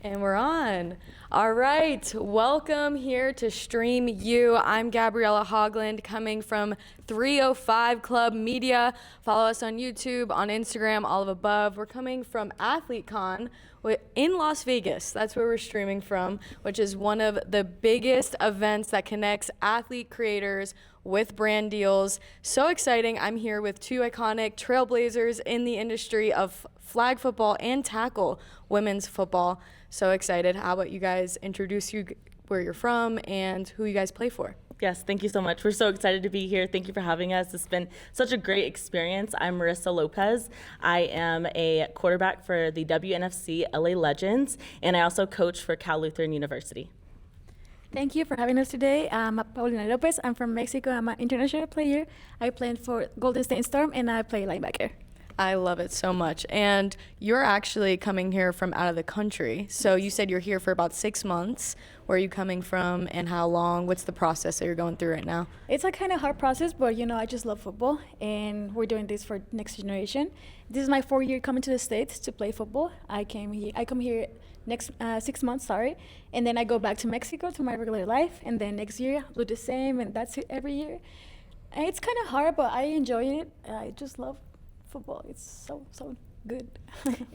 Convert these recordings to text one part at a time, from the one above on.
And we're on. All right, welcome here to StreamU. I'm Gabriella Haugland coming from 305 Club Media. Follow us on YouTube, on Instagram, all of above. We're coming from AthleteCon in Las Vegas. That's where we're streaming from, which is one of the biggest events that connects athlete creators with brand deals. So exciting. I'm here with two iconic trailblazers in the industry of flag football and tackle women's football. So excited. How about you guys introduce where you're from and who you guys play for? Yes, thank you so much. We're so excited to be here. Thank you for having us. It's been such a great experience. I'm Marissa Lopez. I am a quarterback for the WNFC LA Legends, and I also coach for Cal Lutheran University. Thank you for having us today. I'm Paulina Lopez. I'm from Mexico. I'm an international player. I play for Golden State Storm, and I play linebacker. I love it so much. And you're actually coming here from out of the country. So you said you're here for about 6 months. Where are you coming from and how long? What's the process that you're going through right now? It's a kind of hard process, but I just love football, and we're doing this for next generation. This is my 4th year coming to the States to play football. I come here next 6 months, and then I go back to Mexico to my regular life, and then next year I'll do the same, and that's it every year. And it's kind of hard, but I enjoy it. I just love football. It's so good.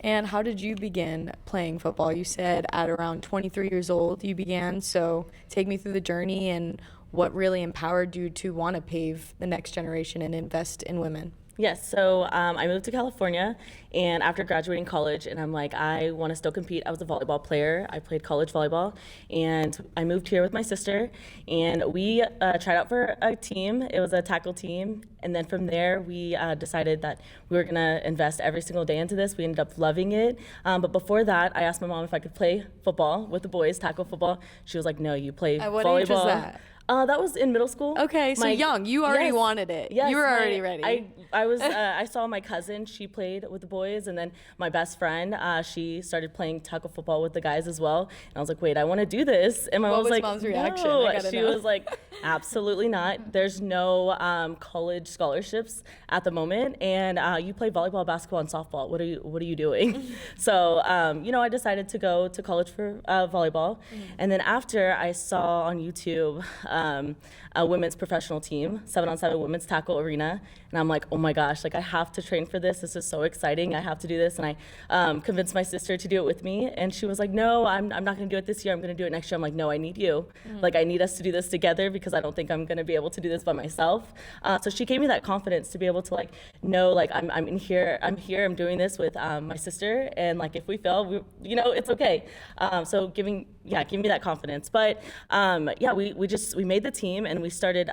And how did you begin playing football? You said at around 23 years old you began, so take me through the journey and what really empowered you to want to pave the next generation and invest in women. Yes, so I moved to California, and after graduating college, and I'm like, I want to still compete. I was a volleyball player. I played college volleyball, and I moved here with my sister, and we tried out for a team. It was a tackle team, and then from there, we decided that we were going to invest every single day into this. We ended up loving it, but before that, I asked my mom if I could play football with the boys, tackle football. She was like, no, you play volleyball. What age was that? That was in middle school. Okay, so young. You already wanted it. Yes, you were already ready. I was. I saw my cousin. She played with the boys, and then my best friend. She started playing tackle football with the guys as well. And I was like, wait, I want to do this. And my mom was like, mom's reaction? No. She was like, absolutely not. There's no college scholarships at the moment, and you play volleyball, basketball, and softball. What are you doing? So I decided to go to college for volleyball, and then after I saw on YouTube. A women's professional team, 7-on-7 women's tackle arena. And I'm like, oh my gosh, I have to train for this. This is so exciting. I have to do this. And I convinced my sister to do it with me. And she was like, no, I'm not going to do it this year. I'm going to do it next year. I'm like, no, I need you. I need us to do this together because I don't think I'm going to be able to do this by myself. So she gave me that confidence to be able to know, I'm in here. I'm here. I'm doing this with my sister. And if we fail, it's okay. So give me that confidence. But we made the team and we started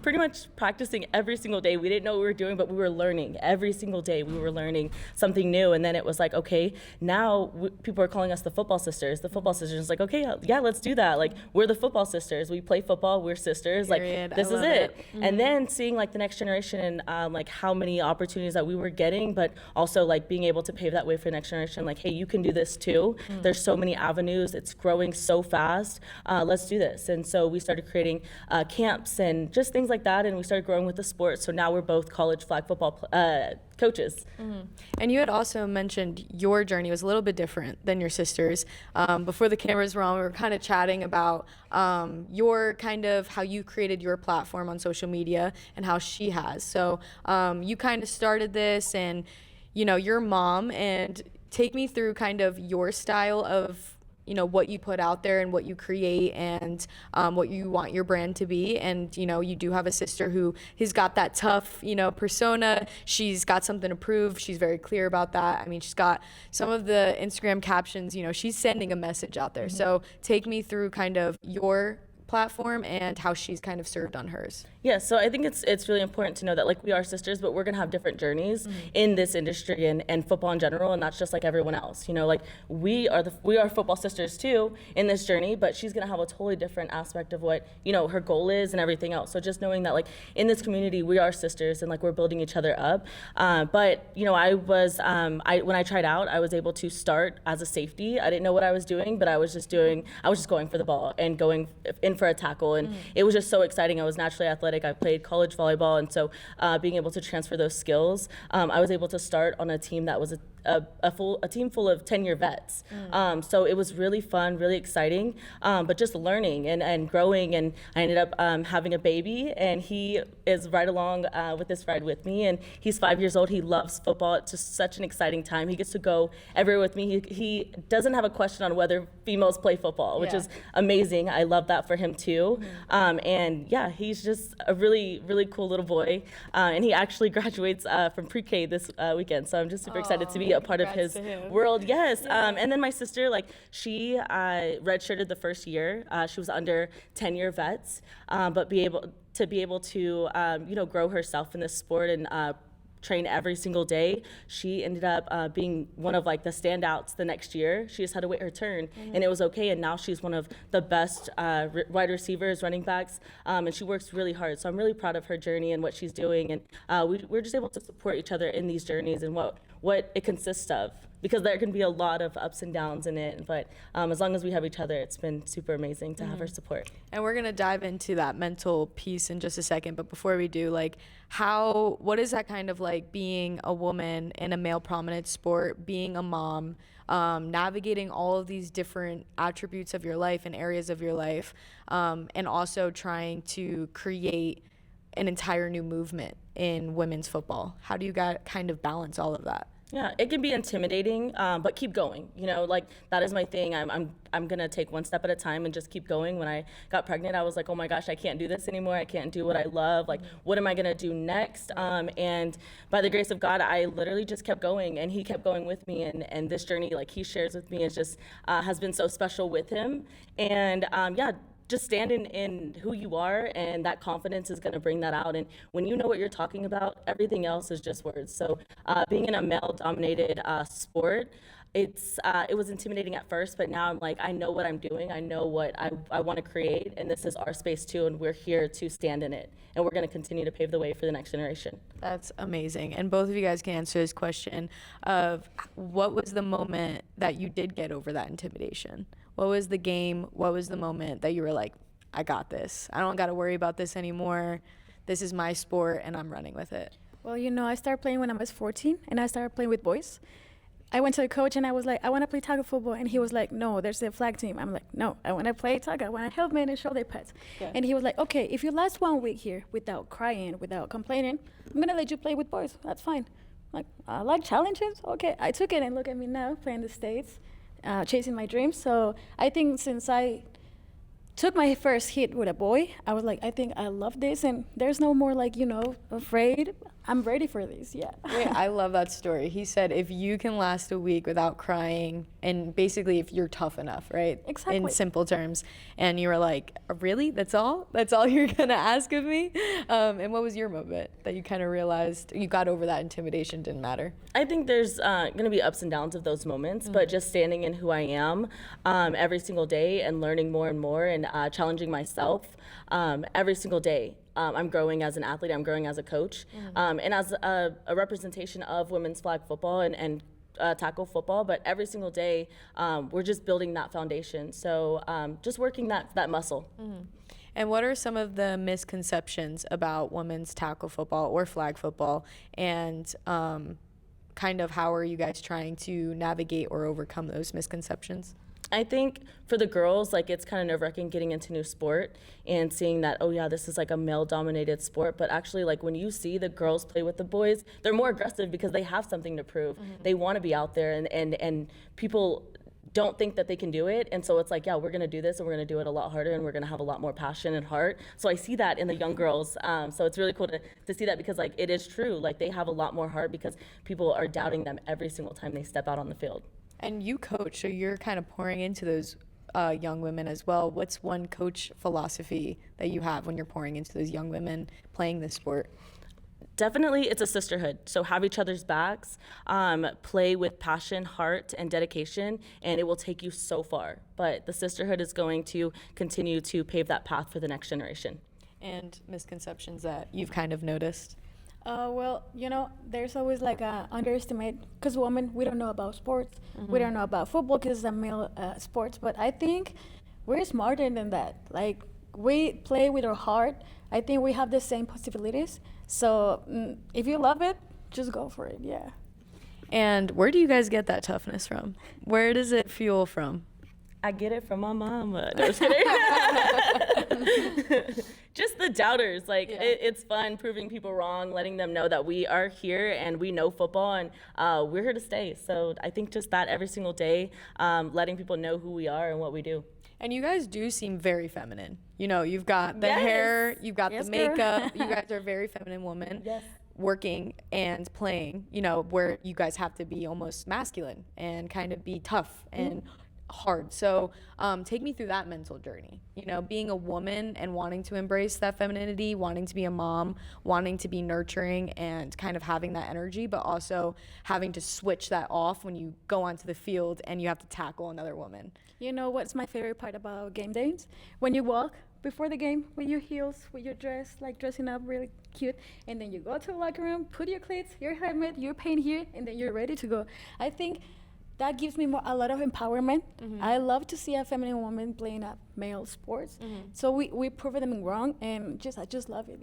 pretty much practicing every single day. We didn't know what we were doing, but we were learning. Every single day we were learning something new. And then it was like, okay, now people are calling us the football sisters. The football sisters is like, okay, yeah, let's do that. We're the football sisters. We play football. We're sisters. Period. This is it. Mm-hmm. And then seeing the next generation and how many opportunities that we were getting, but also being able to pave that way for the next generation. Hey, you can do this too. There's so many avenues. It's growing so fast. Let's do this. And so we started creating camps and just things like that, and we started growing with the sport. So now we're both college flag football coaches. And you had also mentioned your journey was a little bit different than your sister's. Before the cameras were on, we were kind of chatting about your kind of how you created your platform on social media and how she has. So you kind of started this, and your mom, and take me through kind of your style of what you put out there and what you create and what you want your brand to be. And, you do have a sister who has got that tough, persona. She's got something to prove. She's very clear about that. I mean, she's got some of the Instagram captions, she's sending a message out there. So take me through kind of your platform and how she's kind of served on hers. Yeah, so I think it's really important to know that we are sisters, but we're gonna have different journeys in this industry and football in general, and that's just like everyone else. We are football sisters too in this journey, but she's gonna have a totally different aspect of what her goal is and everything else. So just knowing that in this community we are sisters and we're building each other up. But I was when I tried out, I was able to start as a safety. I didn't know what I was doing, but I was just going for the ball and going in for a tackle, and it was just so exciting. I was naturally athletic. I played college volleyball, and so being able to transfer those skills, I was able to start on a team that was a team full of 10-year vets. So it was really fun, really exciting, but just learning and growing. And I ended up having a baby, and he is right along with this ride with me. And he's 5 years old. He loves football. It's just such an exciting time. He gets to go everywhere with me. He doesn't have a question on whether females play football, which is amazing. I love that for him too. And yeah, he's just a really, really cool little boy. And he actually graduates from pre-K this weekend. So I'm just super excited to be a part of his world. Yes. And then my sister, like, she redshirted the first year. She was under 10-year vets, but be able to grow herself in this sport and train every single day. She ended up being one of like the standouts the next year. She just had to wait her turn, and it was okay. And now she's one of the best wide receivers, running backs, and she works really hard. So I'm really proud of her journey and what she's doing. And we're just able to support each other in these journeys and what it consists of. Because there can be a lot of ups and downs in it, but as long as we have each other, it's been super amazing to have her support. And we're gonna dive into that mental piece in just a second, but before we do, like, what is that kind of like being a woman in a male prominent sport, being a mom, navigating all of these different attributes of your life and areas of your life, and also trying to create an entire new movement in women's football? How do you kind of balance all of that? Yeah, it can be intimidating, but keep going. Like, that is my thing. I'm gonna take one step at a time and just keep going. When I got pregnant, I was like, oh my gosh, I can't do this anymore. I can't do what I love. Like, what am I gonna do next? And by the grace of God, I literally just kept going, and he kept going with me. And this journey, like he shares with me, is just has been so special with him. And just stand in who you are, and that confidence is going to bring that out. And when you know what you're talking about, everything else is just words. So being in a male-dominated sport, it was intimidating at first, but now I'm like, I know what I'm doing. I know what I want to create, and this is our space too, and we're here to stand in it. And we're going to continue to pave the way for the next generation. That's amazing. And both of you guys can answer this question of what was the moment that you did get over that intimidation? What was the game? What was the moment that you were like, I got this. I don't got to worry about this anymore. This is my sport, and I'm running with it. Well, I started playing when I was 14, and I started playing with boys. I went to the coach, and I was like, I want to play tackle football. And he was like, no, there's a flag team. I'm like, no, I want to play tackle. I want to help men and shoulder pads. Yeah. And he was like, okay, if you last 1 week here without crying, without complaining, I'm going to let you play with boys. That's fine. Like, I like challenges. Okay, I took it, and look at me now, playing the States, chasing my dreams. So I think since I took my first hit with a boy, I was like, I think I love this, and there's no more like, afraid. I'm ready for this, yeah. Wait, I love that story. He said if you can last a week without crying, and basically if you're tough enough, right? Exactly. In simple terms. And you were like, really? That's all? That's all you're going to ask of me? And what was your moment that you kind of realized you got over that intimidation didn't matter? I think there's going to be ups and downs of those moments, but just standing in who I am every single day and learning more and more and challenging myself every single day. I'm growing as an athlete, I'm growing as a coach, and as a representation of women's flag football and tackle football, but every single day we're just building that foundation. So just working that muscle. And what are some of the misconceptions about women's tackle football or flag football, and kind of how are you guys trying to navigate or overcome those misconceptions? I think for the girls, like, it's kind of nerve-wracking getting into new sport and seeing that, oh yeah, this is like a male-dominated sport. But actually, like, when you see the girls play with the boys, they're more aggressive because they have something to prove. They want to be out there, and people don't think that they can do it. And so it's like, yeah, we're going to do this, and we're going to do it a lot harder, and we're going to have a lot more passion and heart. So I see that in the young girls. So it's really cool to see that, because like, it is true. Like, they have a lot more heart because people are doubting them every single time they step out on the field. And you coach, so you're kind of pouring into those young women as well. What's one coach philosophy that you have when you're pouring into those young women playing this sport? Definitely, it's a sisterhood. So have each other's backs, play with passion, heart, and dedication, and it will take you so far. But the sisterhood is going to continue to pave that path for the next generation. And misconceptions that you've kind of noticed? Well, there's always like a underestimate, because women, we don't know about sports. We don't know about football because it's a male sports. But I think we're smarter than that. Like, we play with our heart. I think we have the same possibilities. So if you love it, just go for it, yeah. And where do you guys get that toughness from? Where does it fuel from? I get it from my mama. No, just kidding. Just the doubters. Like, it's fun proving people wrong, letting them know that we are here and we know football and we're here to stay. So I think just that every single day, letting people know who we are and what we do. And you guys do seem very feminine. You know, you've got the hair, you've got the makeup. You guys are a very feminine woman. Yes. Working and playing, you know, where you guys have to be almost masculine and kind of be tough and hard. So take me through that mental journey, you know, being a woman and wanting to embrace that femininity, wanting to be a mom, wanting to be nurturing and kind of having that energy, but also having to switch that off when you go onto the field and you have to tackle another woman. You know what's my favorite part about game days? When you walk before the game with your heels, with your dress, like dressing up really cute, and then you go to the locker room, put your cleats, your helmet, your paint here, and then you're ready to go. I think that gives me a lot of empowerment. I love to see a feminine woman playing a male sports. So we prove them wrong, and I just love it,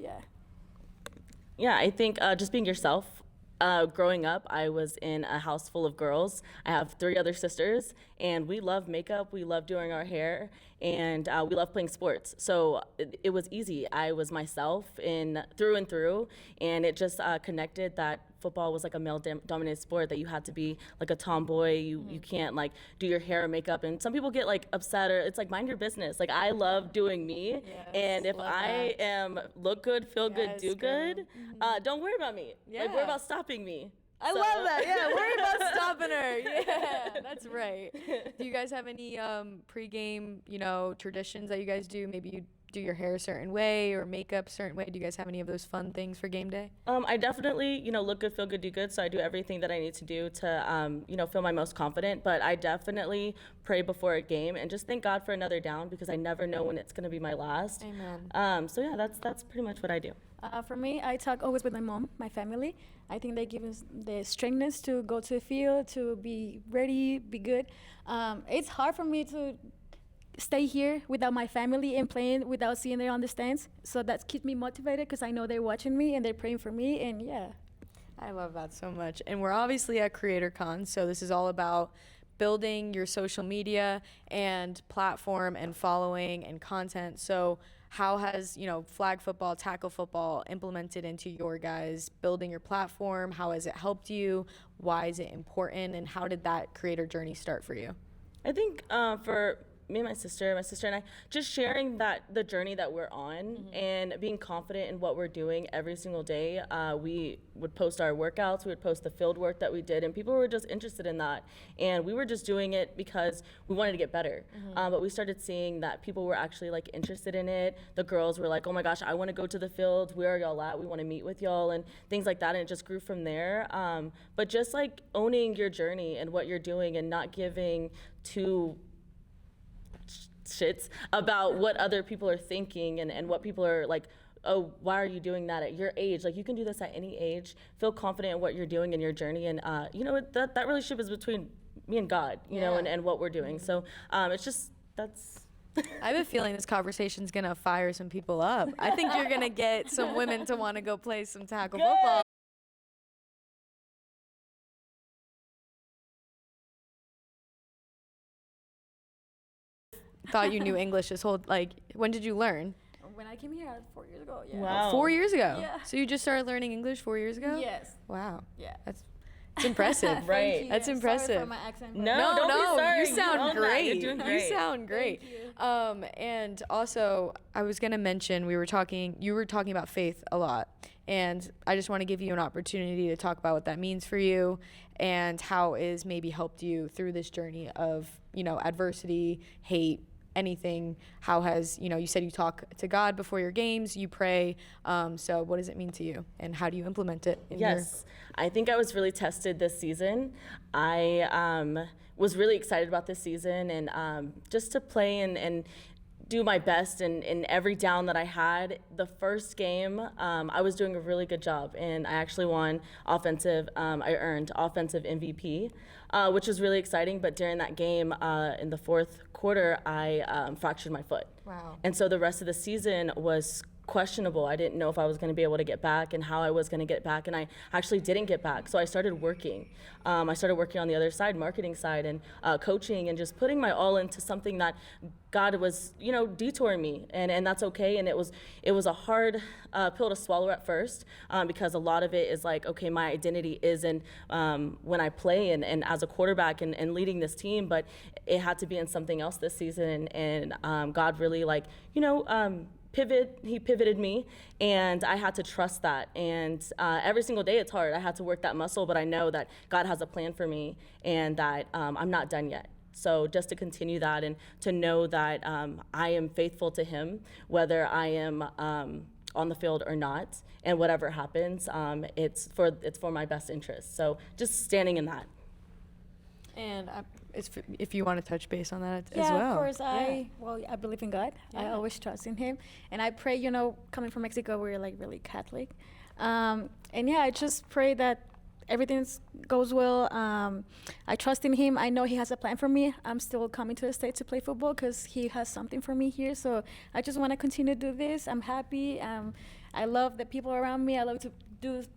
Yeah, I think just being yourself. Growing up, I was in a house full of girls. I have 3 other sisters, and we love makeup, we love doing our hair, and we love playing sports. So it was easy. I was myself through and through, and it just connected that football was like a male-dominated sport, that you had to be like a tomboy. You can't like do your hair or makeup, and some people get like upset, or it's like mind your business. Like, I love doing me, and if I am look good, feel good, do good, don't worry about me. Like, worry about stopping me. I love that. Yeah, worry about stopping her. Yeah, that's right. Do you guys have any pregame, you know, traditions that you guys do? Maybe you do your hair a certain way or makeup a certain way. Do you guys have any of those fun things for game day? I definitely, you know, look good, feel good, do good. So I do everything that I need to do to, you know, feel my most confident. But I definitely pray before a game and just thank God for another down, because I never know when it's going to be my last. Amen. So yeah, that's pretty much what I do. For me, I talk always with my mom, my family. I think they give us the strengthness to go to the field, to be ready, be good. It's hard for me to stay here without my family and playing without seeing them on the stands. So that keeps me motivated, because I know they're watching me and they're praying for me, and I love that so much. And we're obviously at AthleteCon, so this is all about building your social media and platform and following and content. So how has, you know, flag football, tackle football implemented into your guys building your platform? How has it helped you? Why is it important? And how did that creator journey start for you? I think for me and my sister and I, just sharing the journey that we're on and being confident in what we're doing every single day. We would post our workouts, we would post the field work that we did, and people were just interested in that. And we were just doing it because we wanted to get better. But we started seeing that people were actually like interested in it. The girls were like, oh my gosh, I want to go to the field. Where are y'all at? We want to meet with y'all, and things like that. And it just grew from there. But just like owning your journey and what you're doing and not giving too shits about what other people are thinking and what people are like, oh, why are you doing that at your age? Like, you can do this at any age. Feel confident in what you're doing in your journey. And, you know, that relationship is between me and God, you know, and what we're doing. So it's just, that's... I have a feeling this conversation's going to fire some people up. I think you're going to get some women to want to go play some tackle football. Thought you knew English this whole, like, when did you learn? When I came here 4 years ago, Wow. 4 years ago? Yeah. So you just started learning English 4 years ago? Yes. Wow. Yeah. It's impressive. Right. Thank you. That's Sorry impressive. for my accent. but- No, don't be sorry. you sound own that. great. You're doing great. You sound great. Thank you. And also, I was gonna mention you were talking about faith a lot, and I just want to give you an opportunity to talk about what that means for you, and how it has maybe helped you through this journey of, you know, adversity, hate, anything. How has, you know, you said you talk to God before your games, you pray. So what does it mean to you, and how do you implement it in Yes, I think I was really tested this season. I was really excited about this season, and just to play and do my best in every down that I had. The first game, I was doing a really good job, and I actually won offensive. I earned offensive MVP, which was really exciting. But during that game, in the fourth quarter, I fractured my foot. Wow. And so the rest of the season was questionable. I didn't know if I was going to be able to get back and how I was going to get back, and I actually didn't get back. So I started working. I started working on the other side, marketing side, and coaching, and just putting my all into something that God was, detouring me, and that's okay. And it was a hard pill to swallow at first, because a lot of it is like, okay, my identity is in when I play and as a quarterback and leading this team, but it had to be in something else this season, and God really he pivoted me, and I had to trust that. And every single day it's hard. I had to work that muscle, but I know that God has a plan for me, and that I'm not done yet. So just to continue that, and to know that I am faithful to him, whether I am on the field or not, and whatever happens, it's for my best interest. So just standing in that. And if you want to touch base on that as Yeah, well. of course. I believe in God. I always trust in him. And I pray, coming from Mexico, we're like really Catholic. And yeah, I just pray that everything goes well. I trust in him. I know he has a plan for me. I'm still coming to the States to play football because he has something for me here. So I just want to continue to do this. I'm happy. I love the people around me. I love to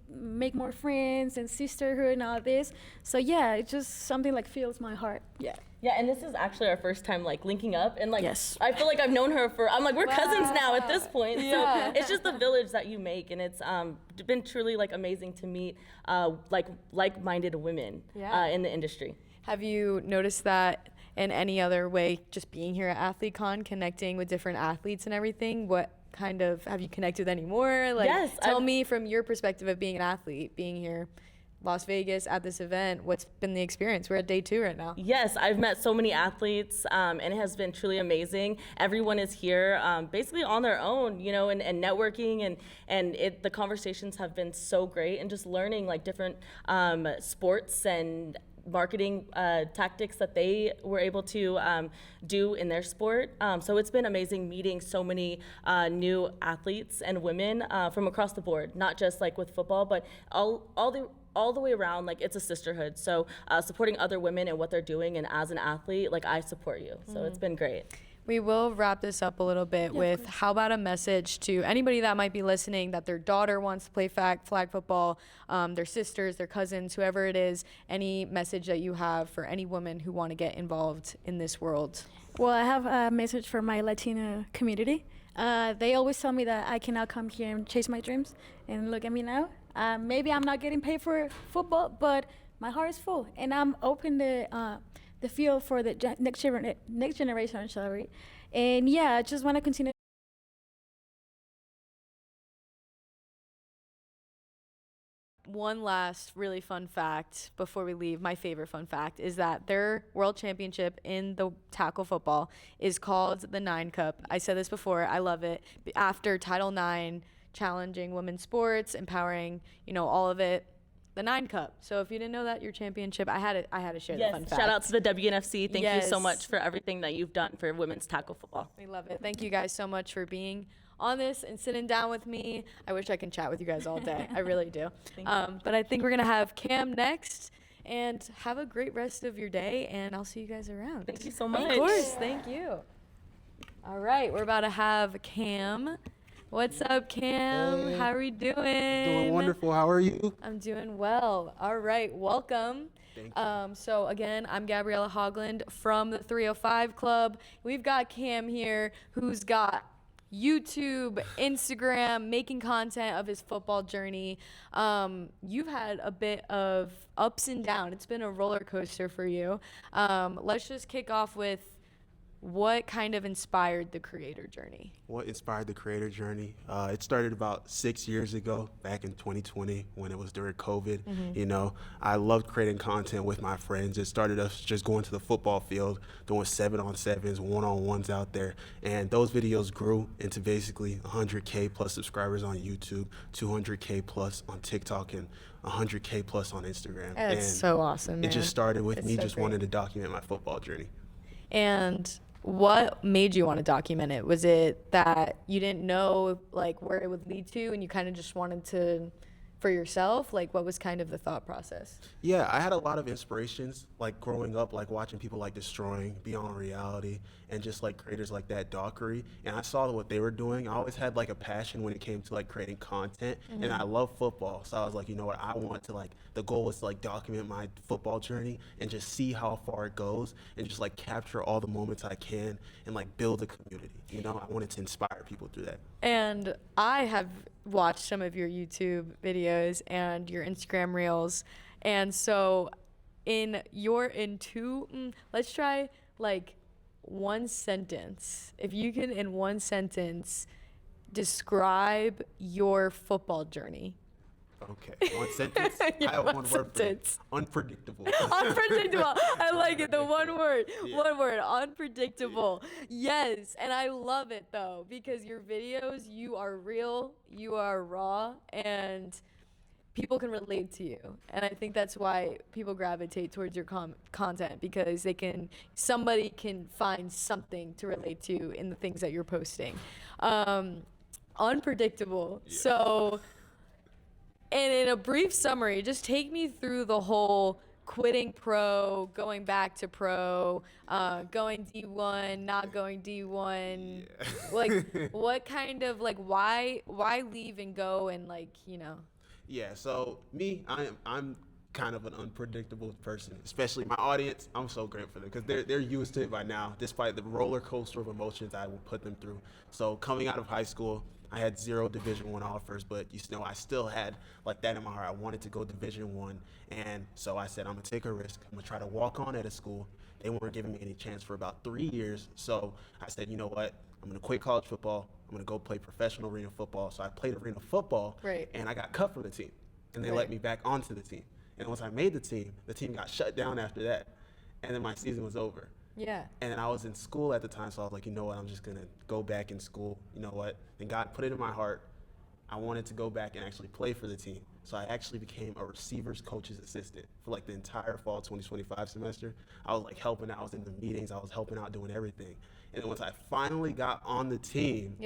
make more friends and sisterhood and all this. So yeah, it's just something like fills my heart. Yeah. Yeah, and this is actually our first time linking up, and Yes. I feel like I've known her we're cousins now at this point. Yeah. So it's just the village that you make, and it's been truly amazing to meet like-minded women in the industry. Have you noticed that in any other way, just being here at AthleteCon, connecting with different athletes and everything? What kind of, have you connected with any more? Yes. Tell me from your perspective of being an athlete, being here, Las Vegas at this event, what's been the experience? We're at day 2 right now. Yes, I've met so many athletes, and it has been truly amazing. Everyone is here basically on their own, and networking, and the conversations have been so great, and just learning different sports and marketing tactics that they were able to do in their sport. So it's been amazing meeting so many new athletes and women from across the board, not just with football, but all the way around. It's a sisterhood. So supporting other women and what they're doing, and as an athlete, I support you. So it's been great. We will wrap this up a little bit with, how about a message to anybody that might be listening, that their daughter wants to play flag football, their sisters, their cousins, whoever it is, any message that you have for any women who want to get involved in this world? Well, I have a message for my Latina community. They always tell me that I can now come here and chase my dreams, and look at me now. Maybe I'm not getting paid for football, but my heart is full, and I'm open to the field for the next generation, sorry. And yeah, I just want to continue. One last really fun fact before we leave. My favorite fun fact is that their world championship in the tackle football is called the 9 Cup. I said this before, I love it. After Title IX, challenging women's sports, empowering, all of it. The 9 Cup. So if you didn't know that, your championship, I had to share the fun fact. Shout out to the WNFC. Thank you so much for everything that you've done for women's tackle football. We love it. Thank you guys so much for being on this and sitting down with me. I wish I could chat with you guys all day. I really do. But I think we're going to have Cam next. And have a great rest of your day, and I'll see you guys around. Thank you so much. Of course. Thank you. All right. We're about to have Cam. What's up, Cam? Hey. How are we doing? Doing wonderful. How are you? I'm doing well. All right, welcome. Thank you. So again, I'm Gabriella Haugland from the 305 Club. We've got Cam here, who's got YouTube, Instagram, making content of his football journey. You've had a bit of ups and downs. It's been a roller coaster for you. Let's just kick off with, what kind of inspired the creator journey? What inspired the creator journey? It started about 6 years ago, back in 2020, when it was during COVID. I loved creating content with my friends. It started us just going to the football field, doing 7-on-7s, 1-on-1s out there. And those videos grew into basically 100K plus subscribers on YouTube, 200K plus on TikTok, and 100K plus on Instagram. That's and so awesome, man. It just started with It's me so just great. wanting to document my football journey. And what made you want to document it? Was it that you didn't know where it would lead to, and you kind of just wanted to for yourself? Like, what was kind of the thought process? Yeah, I had a lot of inspirations, like growing up, like watching people like Destroying, Beyond Reality, and just like creators like that, Dockery. And I saw what they were doing. I always had like a passion when it came to like creating content, and I love football. So I was like, you know what, I want to like, the goal was to like document my football journey and just see how far it goes and just like capture all the moments I can and like build a community. You know, I wanted to inspire people through that. And I have watched some of your YouTube videos and your Instagram reels. And so let's try like one sentence. If you can in one sentence describe your football journey. Okay, one sentence. Yeah, I have one one word for it. sentence. Unpredictable. Unpredictable. I like it. The one word. One word. Unpredictable. Yes. And I love it though, because your videos, you are real, you are raw, and people can relate to you. And I think that's why people gravitate towards your content, because somebody can find something to relate to in the things that you're posting. Unpredictable. Yeah. So, and in a brief summary, just take me through the whole quitting pro, going back to pro, going D1, not going D1. Yeah. Like, what kind of, like, why leave and go and, like, you know? Yeah, so me, I'm kind of an unpredictable person, especially my audience. I'm so grateful for them because they're used to it by now, despite the roller coaster of emotions I will put them through. So coming out of high school, I had 0 Division I offers, but you know, I still had like that in my heart. I wanted to go Division I, and so I said, I'm gonna take a risk. I'm gonna try to walk on at a school. They weren't giving me any chance for about 3 years, so I said, you know what? I'm gonna quit college football. I'm gonna go play professional arena football. So I played arena football, right, and I got cut from the team, and they let me back onto the team. And once I made the team got shut down after that, and then my season was over. Yeah. And then I was in school at the time, so I was like, you know what, I'm just gonna go back in school. You know what? And God put it in my heart. I wanted to go back and actually play for the team. So I actually became a receivers coach's assistant for like the entire fall 2025 semester. I was like helping out, I was in the meetings, I was helping out, doing everything. And then once I finally got on the team,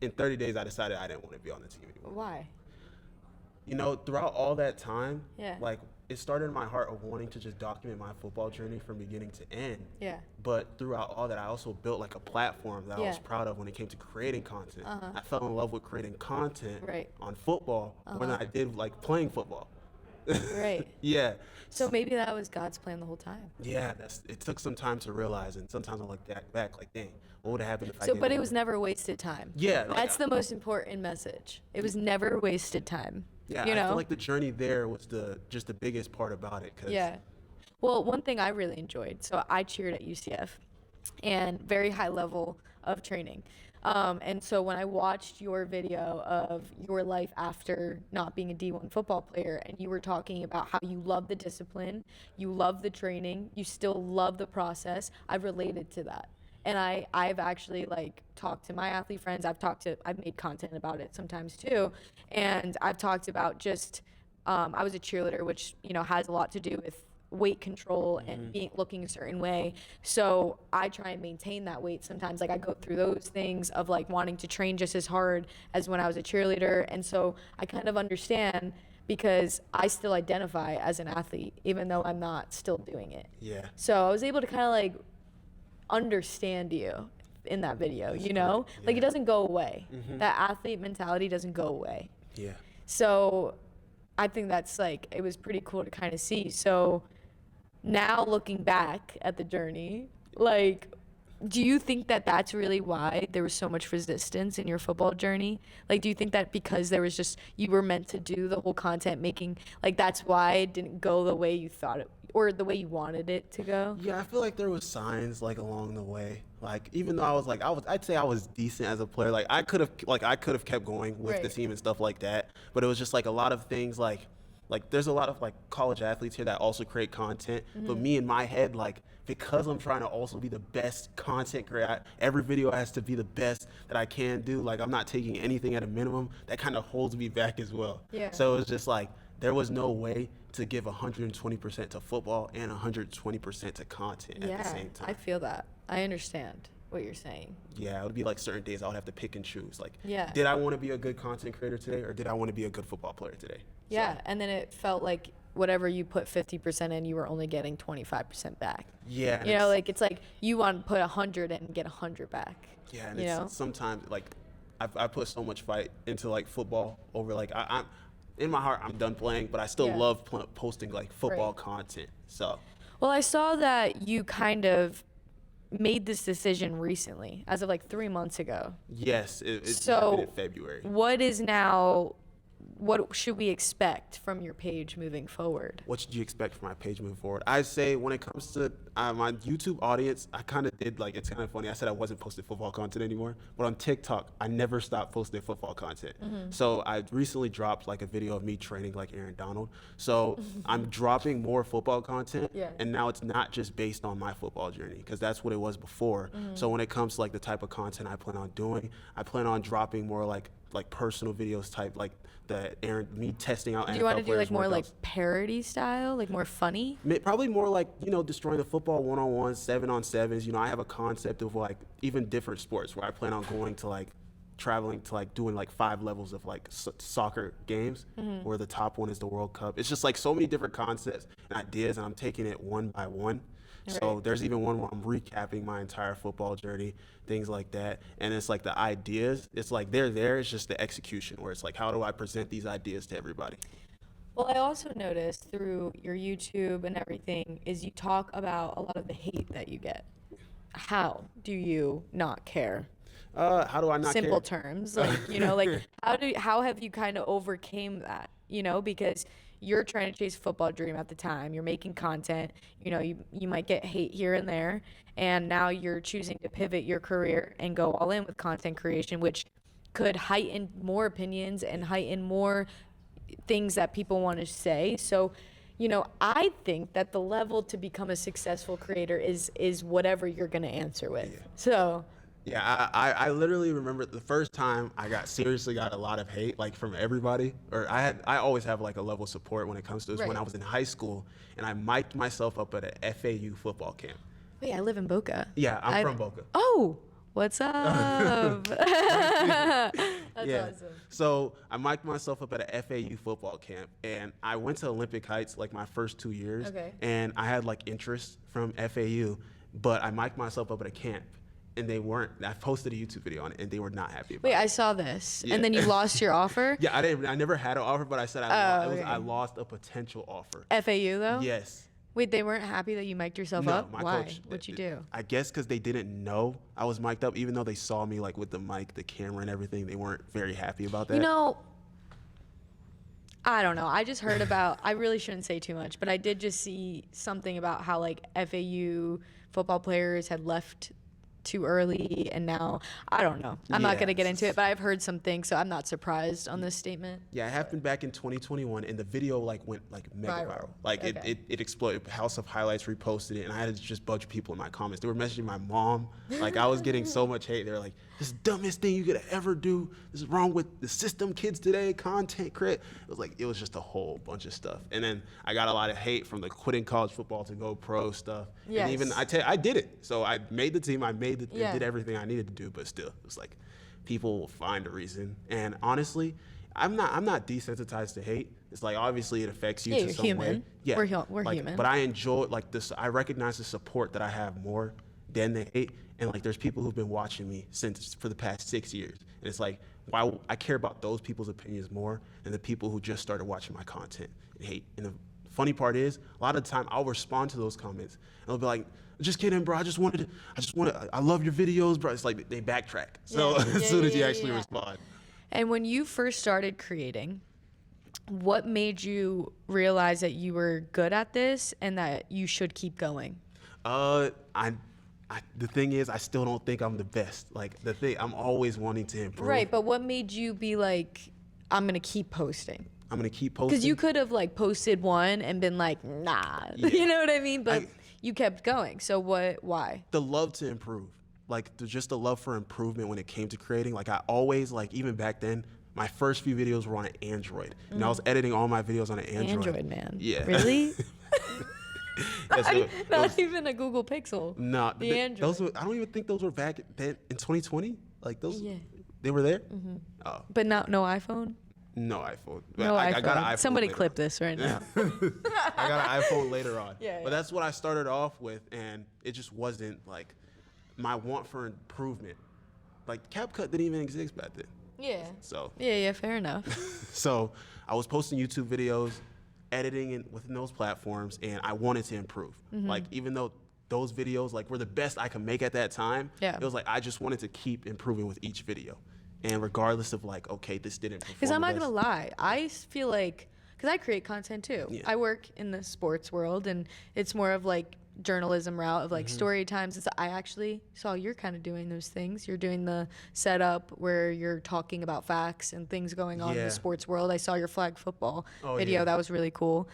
in 30 days I decided I didn't want to be on the team anymore. Why? You know, throughout all that time, like, it started in my heart of wanting to just document my football journey from beginning to end. Yeah. But throughout all that, I also built like a platform that I was proud of when it came to creating content. I fell in love with creating content on football more than I did like playing football. Right. Yeah. So maybe that was God's plan the whole time. Yeah, it took some time to realize, and sometimes I look back like, dang, what would have happened if I didn't? But it was never wasted time. Yeah. That's the most important message. It was never wasted time. Yeah, you know? I feel like the journey there was just the biggest part about it. Yeah. Well, one thing I really enjoyed, so I cheered at UCF, and very high level of training. And so when I watched your video of your life after not being a D1 football player, and you were talking about how you love the discipline, you love the training, you still love the process, I've related to that. And I've actually like talked to my athlete friends. I've made content about it sometimes too. And I've talked about just, I was a cheerleader, which, you know, has a lot to do with weight control and looking a certain way. So I try and maintain that weight sometimes. Like I go through those things of like wanting to train just as hard as when I was a cheerleader. And so I kind of understand, because I still identify as an athlete, even though I'm not still doing it. Yeah. So I was able to kind of like understand you in that video, you know? Yeah. Like it doesn't go away. That athlete mentality doesn't go away. Yeah. So I think that's like, it was pretty cool to kind of see. So now looking back at the journey, like, do you think that that's really why there was so much resistance in your football journey? Like, do you think that because there was just, you were meant to do the whole content making, like that's why it didn't go the way you thought it, or the way you wanted it to go? Yeah, I feel like there was signs like along the way. Like even though I'd say I was decent as a player. Like I could have kept going with the team and stuff like that. But it was just like a lot of things like there's a lot of like college athletes here that also create content. But me in my head, like because I'm trying to also be the best content creator, every video has to be the best that I can do. Like I'm not taking anything at a minimum. That kind of holds me back as well. Yeah. So it was just like there was no way to give 120% to football and 120% to content at the same time. I feel that. I understand. what you're saying. Yeah, it would be like certain days I would have to pick and choose. Like, Yeah. did I want to be a good content creator today, or did I want to be a good football player today? Yeah, So, and then it felt like whatever you put 50% in, you were only getting 25% back. yeah. You know, like it's like you want to put 100 and get 100 back. Yeah, and you know? it's sometimes like I put so much fight into like football over like I'm in my heart I'm done playing, but I still Yeah. love posting like football Right. content. So Well, I saw that you kind of made this decision recently, as of like 3 months ago. yes, it So, happened in February. What is now, what should we expect from your page moving forward? What should you expect from my page moving forward? I say when it comes to my YouTube audience, I kind of did like, it's kind of funny. I said I wasn't posting football content anymore, but on TikTok, I never stopped posting football content. So I recently dropped like a video of me training like Aaron Donald. So I'm dropping more football content, Yeah. and now it's not just based on my football journey, because that's what it was before. So when it comes to like the type of content I plan on doing, I plan on dropping more like personal videos type, like me testing out. Do you want to NFL do like players' more like workouts. parody style, like more funny? Probably more like, destroying the football 1-on-1s, 7-on-7s. I have a concept of like even different sports where I plan on going to like traveling to like doing like 5 levels of like soccer games, where the top one is the World Cup. It's just like so many different concepts and ideas, and I'm taking it one by one. So Right. there's even one where I'm recapping my entire football journey, things like that. And it's like the ideas, it's like they're there, it's just the execution where it's like, how do I present these ideas to everybody? Well, I also noticed through your YouTube and everything is you talk about a lot of the hate that you get. How do you not care? How do I not Simple care? terms, like like how have you kind of overcame that? Because you're trying to chase a football dream at the time. You're making content. You might get hate here and there, and now you're choosing to pivot your career and go all in with content creation, which could heighten more opinions and heighten more things that people want to say. So, I think that the level to become a successful creator is whatever you're going to answer with. Yeah. So, Yeah, I literally remember the first time I seriously got a lot of hate, like from everybody, or I always have like a level of support when it comes to this. When Right. I was in high school and I mic'd myself up at an FAU football camp. wait, I live in Boca. Yeah, I'm from Boca. Oh, what's up? That's Yeah. awesome. So I mic'd myself up at an FAU football camp, and I went to Olympic Heights like my first 2 years. Okay. And I had like interest from FAU, but I mic'd myself up at a camp, and they weren't. I posted a YouTube video on it, and they were not happy about Wait, it. I saw this, Yeah. and then you lost your offer. Yeah, I never had an offer, but I said okay. I lost a potential offer. FAU though. Yes. Wait, they weren't happy that you mic'd yourself No, up. my Why? coach. What'd you do? I guess because they didn't know I was mic'd up, even though they saw me like with the mic, the camera, and everything. They weren't very happy about that. I don't know. I just heard about. I really shouldn't say too much, but I did just see something about how like FAU football players had left too early, and now I don't know. I'm not Yeah. gonna get into it, but I've heard some things, so I'm not surprised on this statement. Yeah, it happened back in 2021, and the video like went like mega Viral. viral. Like Okay. it exploded. House of Highlights reposted it, and I had to just bunch of people in my comments. They were messaging my mom. Like I was getting so much hate. They were like, "This is the dumbest thing you could ever do. This is wrong with the system. Kids today, content crit." It was just a whole bunch of stuff. And then I got a lot of hate from the quitting college football to go pro stuff. And even Yes. I did it. So I made the team. I Yeah. did everything I needed to do, but still, it was like people will find a reason. And honestly, I'm not desensitized to hate. It's like obviously it affects you Yeah, to you're some human. way. Yeah, We're like, human. But I enjoy like this. I recognize the support that I have more than the hate. And like there's people who've been watching me for the past 6 years, and it's like why I care about those people's opinions more than the people who just started watching my content and hate. And the funny part is, a lot of the time I'll respond to those comments, and they'll be like, "Just kidding, bro. I love your videos, bro." It's like they backtrack. So Yeah. as soon as you Yeah. actually respond. And when you first started creating, what made you realize that you were good at this and that you should keep going? The thing is, I still don't think I'm the best. Like I'm always wanting to improve. Right, but what made you be like, I'm gonna keep posting? I'm gonna keep posting. Because you could have like posted one and been like, nah, Yeah. you know what I mean? But I- you kept going. So why? The love to improve, like just the love for improvement when it came to creating. Like I always, like even back then, my first few videos were on an Android, and I was editing all my videos on an Android. Android man. Yeah. Really? Yeah, so it Not was- even a Google Pixel. No, The Android. those were, I don't even think those were back then in 2020. Like those, Yeah. they were there. Oh, But no iPhone. no iPhone. No iPhone. I got an iPhone. Somebody later clip on. this right now. I got an iPhone later on. Yeah, But yeah. that's what I started off with, and it just wasn't like my want for improvement. Like CapCut didn't even exist back then. Yeah. So Yeah, fair enough. So I was posting YouTube videos, editing within those platforms, and I wanted to improve. Mm-hmm. Like even though those videos like were the best I could make at that time, Yeah. it was like I just wanted to keep improving with each video. And regardless of like, okay, this didn't perform. Because I'm the not gonna best. lie, I feel like, because I create content too. Yeah. I work in the sports world, and it's more of like journalism route of Mm-hmm. like story times. And so I actually saw you're kind of doing those things. You're doing the setup where you're talking about facts and things going on in Yeah. the sports world. I saw your flag football Oh, video. yeah. That was really cool.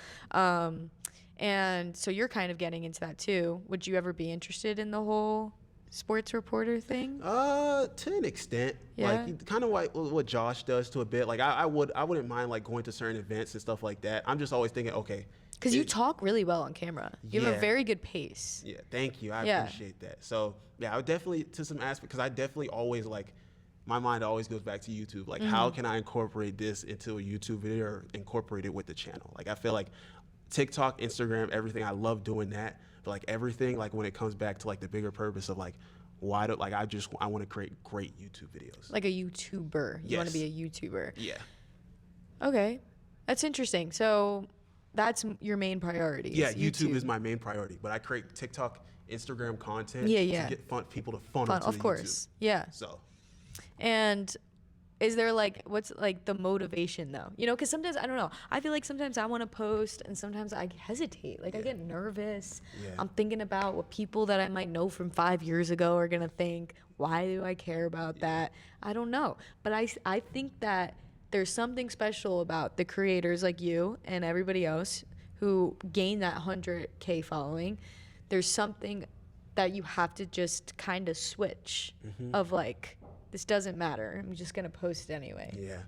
And so you're kind of getting into that too. Would you ever be interested in the whole sports reporter thing? To an extent, Yeah. like kind of like what Josh does to a bit. Like I wouldn't mind like going to certain events and stuff like that. I'm just always thinking, okay. Because you it- talk really well on camera. You have a Yeah. very good pace. Yeah, thank you. I Yeah. appreciate that. So yeah, I would definitely to some aspect because I definitely always like my mind always goes back to YouTube. Like how can I incorporate this into a YouTube video or incorporate it with the channel? Like I feel like TikTok, Instagram, everything. I love doing that. But like everything, like when it comes back to like the bigger purpose of like why do like I want to create great YouTube videos. Like a YouTuber. You want to Yes. be a YouTuber. Yeah. Okay. That's interesting. So that's your main priority. Yeah, YouTube is my main priority, but I create TikTok, Instagram content Yeah, yeah. to get people to funnel fun, to of the course. YouTube. Yeah. So And is there like, what's like the motivation though? You know, because sometimes, I don't know, I feel like sometimes I want to post and sometimes I hesitate. Like I get nervous. Yeah. I'm thinking about what people that I might know from 5 years ago are going to think. Why do I care about that? I don't know. But I think that there's something special about the creators like you and everybody else who gain that 100K following. There's something that you have to just kind of switch of like, this doesn't matter. I'm just going to post anyway. yeah.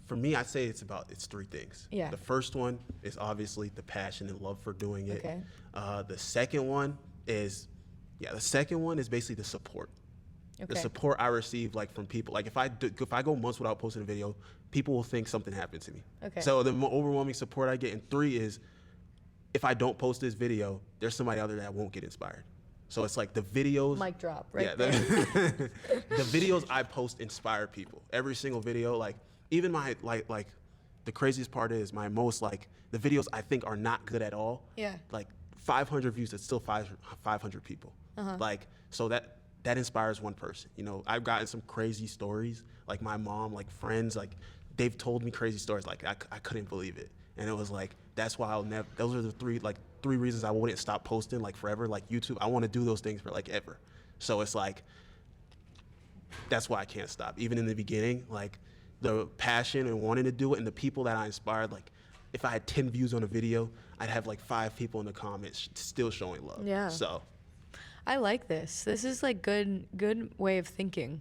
For me, I'd say it's three things. Yeah. The first one is obviously the passion and love for doing it. Okay. The second one is basically the support. The Okay. support I receive like from people. Like if I go months without posting a video, people will think something happened to me. Okay. So the more overwhelming support I get. And three is if I don't post this video, there's somebody out there that won't get inspired. So it's like the videos. Mic drop right Yeah, there. the videos I post inspire people. Every single video, like even my like the craziest part is my most like the videos I think are not good at all. Yeah. Like 500 views, it's still 500 people. Like so that inspires one person. You know, I've gotten some crazy stories. Like my mom, like friends, like they've told me crazy stories. Like I couldn't believe it, and it was like that's why I'll never. Those are the three reasons I wouldn't stop posting like forever. Like YouTube, I want to do those things for like ever. So it's like that's why I can't stop. Even in the beginning, like the passion and wanting to do it, and the people that I inspired. Like if I had 10 views on a video, I'd have like 5 people in the comments still showing love. Yeah. So I like this. This is like good way of thinking.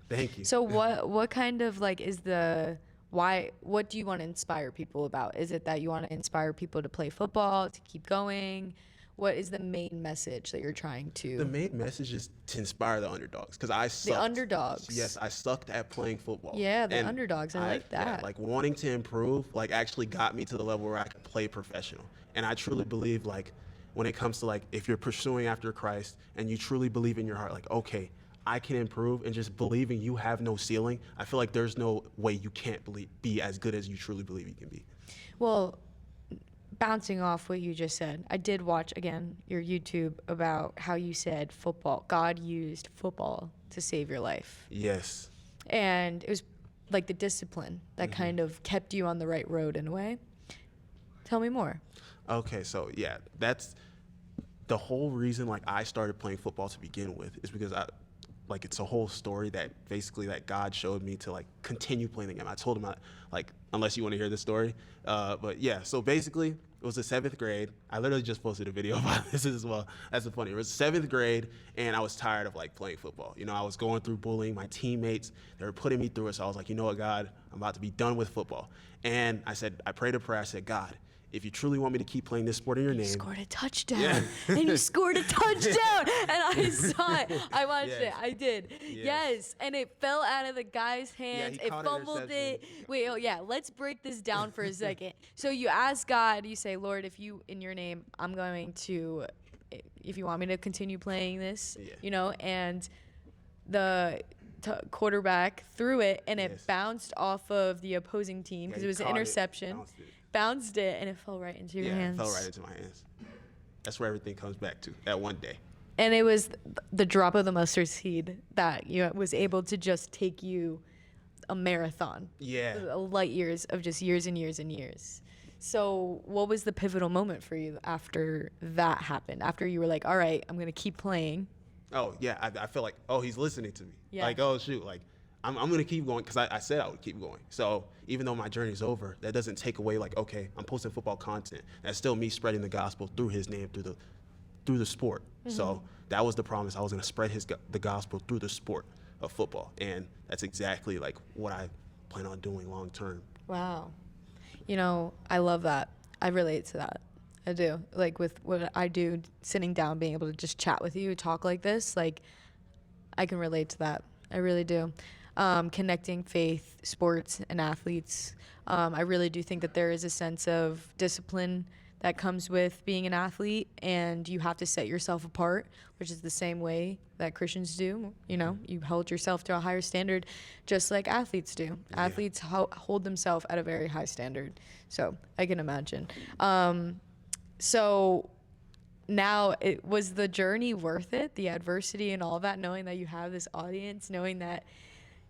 thank you. So what kind of like is the why? What do you want to inspire people about? Is it that you want to inspire people to play football, to keep going? What is the main message that you're trying to? The main message is to inspire the underdogs because I sucked. The underdogs. Yes, I sucked at playing football. Yeah, the And underdogs. I like yeah, that. like wanting to improve, like actually got me to the level where I could play professional. And I truly believe, like, when it comes to like if you're pursuing after Christ and you truly believe in your heart, like, okay, I can improve, and just believing you have no ceiling, I feel like there's no way you can't be as good as you truly believe you can be. Well, bouncing off what you just said, I did watch again your YouTube about how you said football. God used football to save your life. Yes. And it was like the discipline that kind of kept you on the right road in a way. Tell me more. Okay, so yeah, that's the whole reason like I started playing football to begin with is because it's a whole story that basically that God showed me to like continue playing the game. I told him like unless you want to hear this story, but yeah. So basically, it was the 7th grade. I literally just posted a video about this as well. That's the funny. It was 7th grade, and I was tired of like playing football. You know, I was going through bullying. My teammates, they were putting me through it. So I was like, you know what, God, I'm about to be done with football. And I prayed a prayer. I said, God, if you truly want me to keep playing this sport in your name. Scored a touchdown. And you scored a touchdown. And I saw it. I watched it. I did. Yes. And it fell out of the guy's hands. he It caught fumbled interception. it. Wait, let's break this down for a second. So you ask God, you say, Lord, if you, in your name, I'm going to, if you want me to continue playing this, and the quarterback threw it, and it bounced off of the opposing team because it was an interception. Bounced it, and it fell right into your hands. Yeah, it fell right into my hands. That's where everything comes back to, that one day. And it was the drop of the mustard seed that was able to just take you a marathon. Yeah. Light years of just years and years and years. So what was the pivotal moment for you after that happened? After you were like, all right, I'm going to keep playing. Oh, yeah. I feel like, he's listening to me. Yeah. Like, oh, shoot. Like, I'm going to keep going because I said I would keep going. So even though my journey's over, that doesn't take away, like, okay, I'm posting football content. That's still me spreading the gospel through his name, through the sport. Mm-hmm. So that was the promise. I was going to spread the gospel through the sport of football. And that's exactly, like, what I plan on doing long term. Wow. I love that. I relate to that. I do. Like, with what I do, sitting down, being able to just chat with you, talk like this, like, I can relate to that. I really do. Connecting faith, sports, and athletes. I really do think that there is a sense of discipline that comes with being an athlete, and you have to set yourself apart, which is the same way that Christians do. You hold yourself to a higher standard, just like athletes do. Yeah. Athletes hold themselves at a very high standard. So I can imagine. So now, was the journey worth it? The adversity and all of that, knowing that you have this audience, knowing that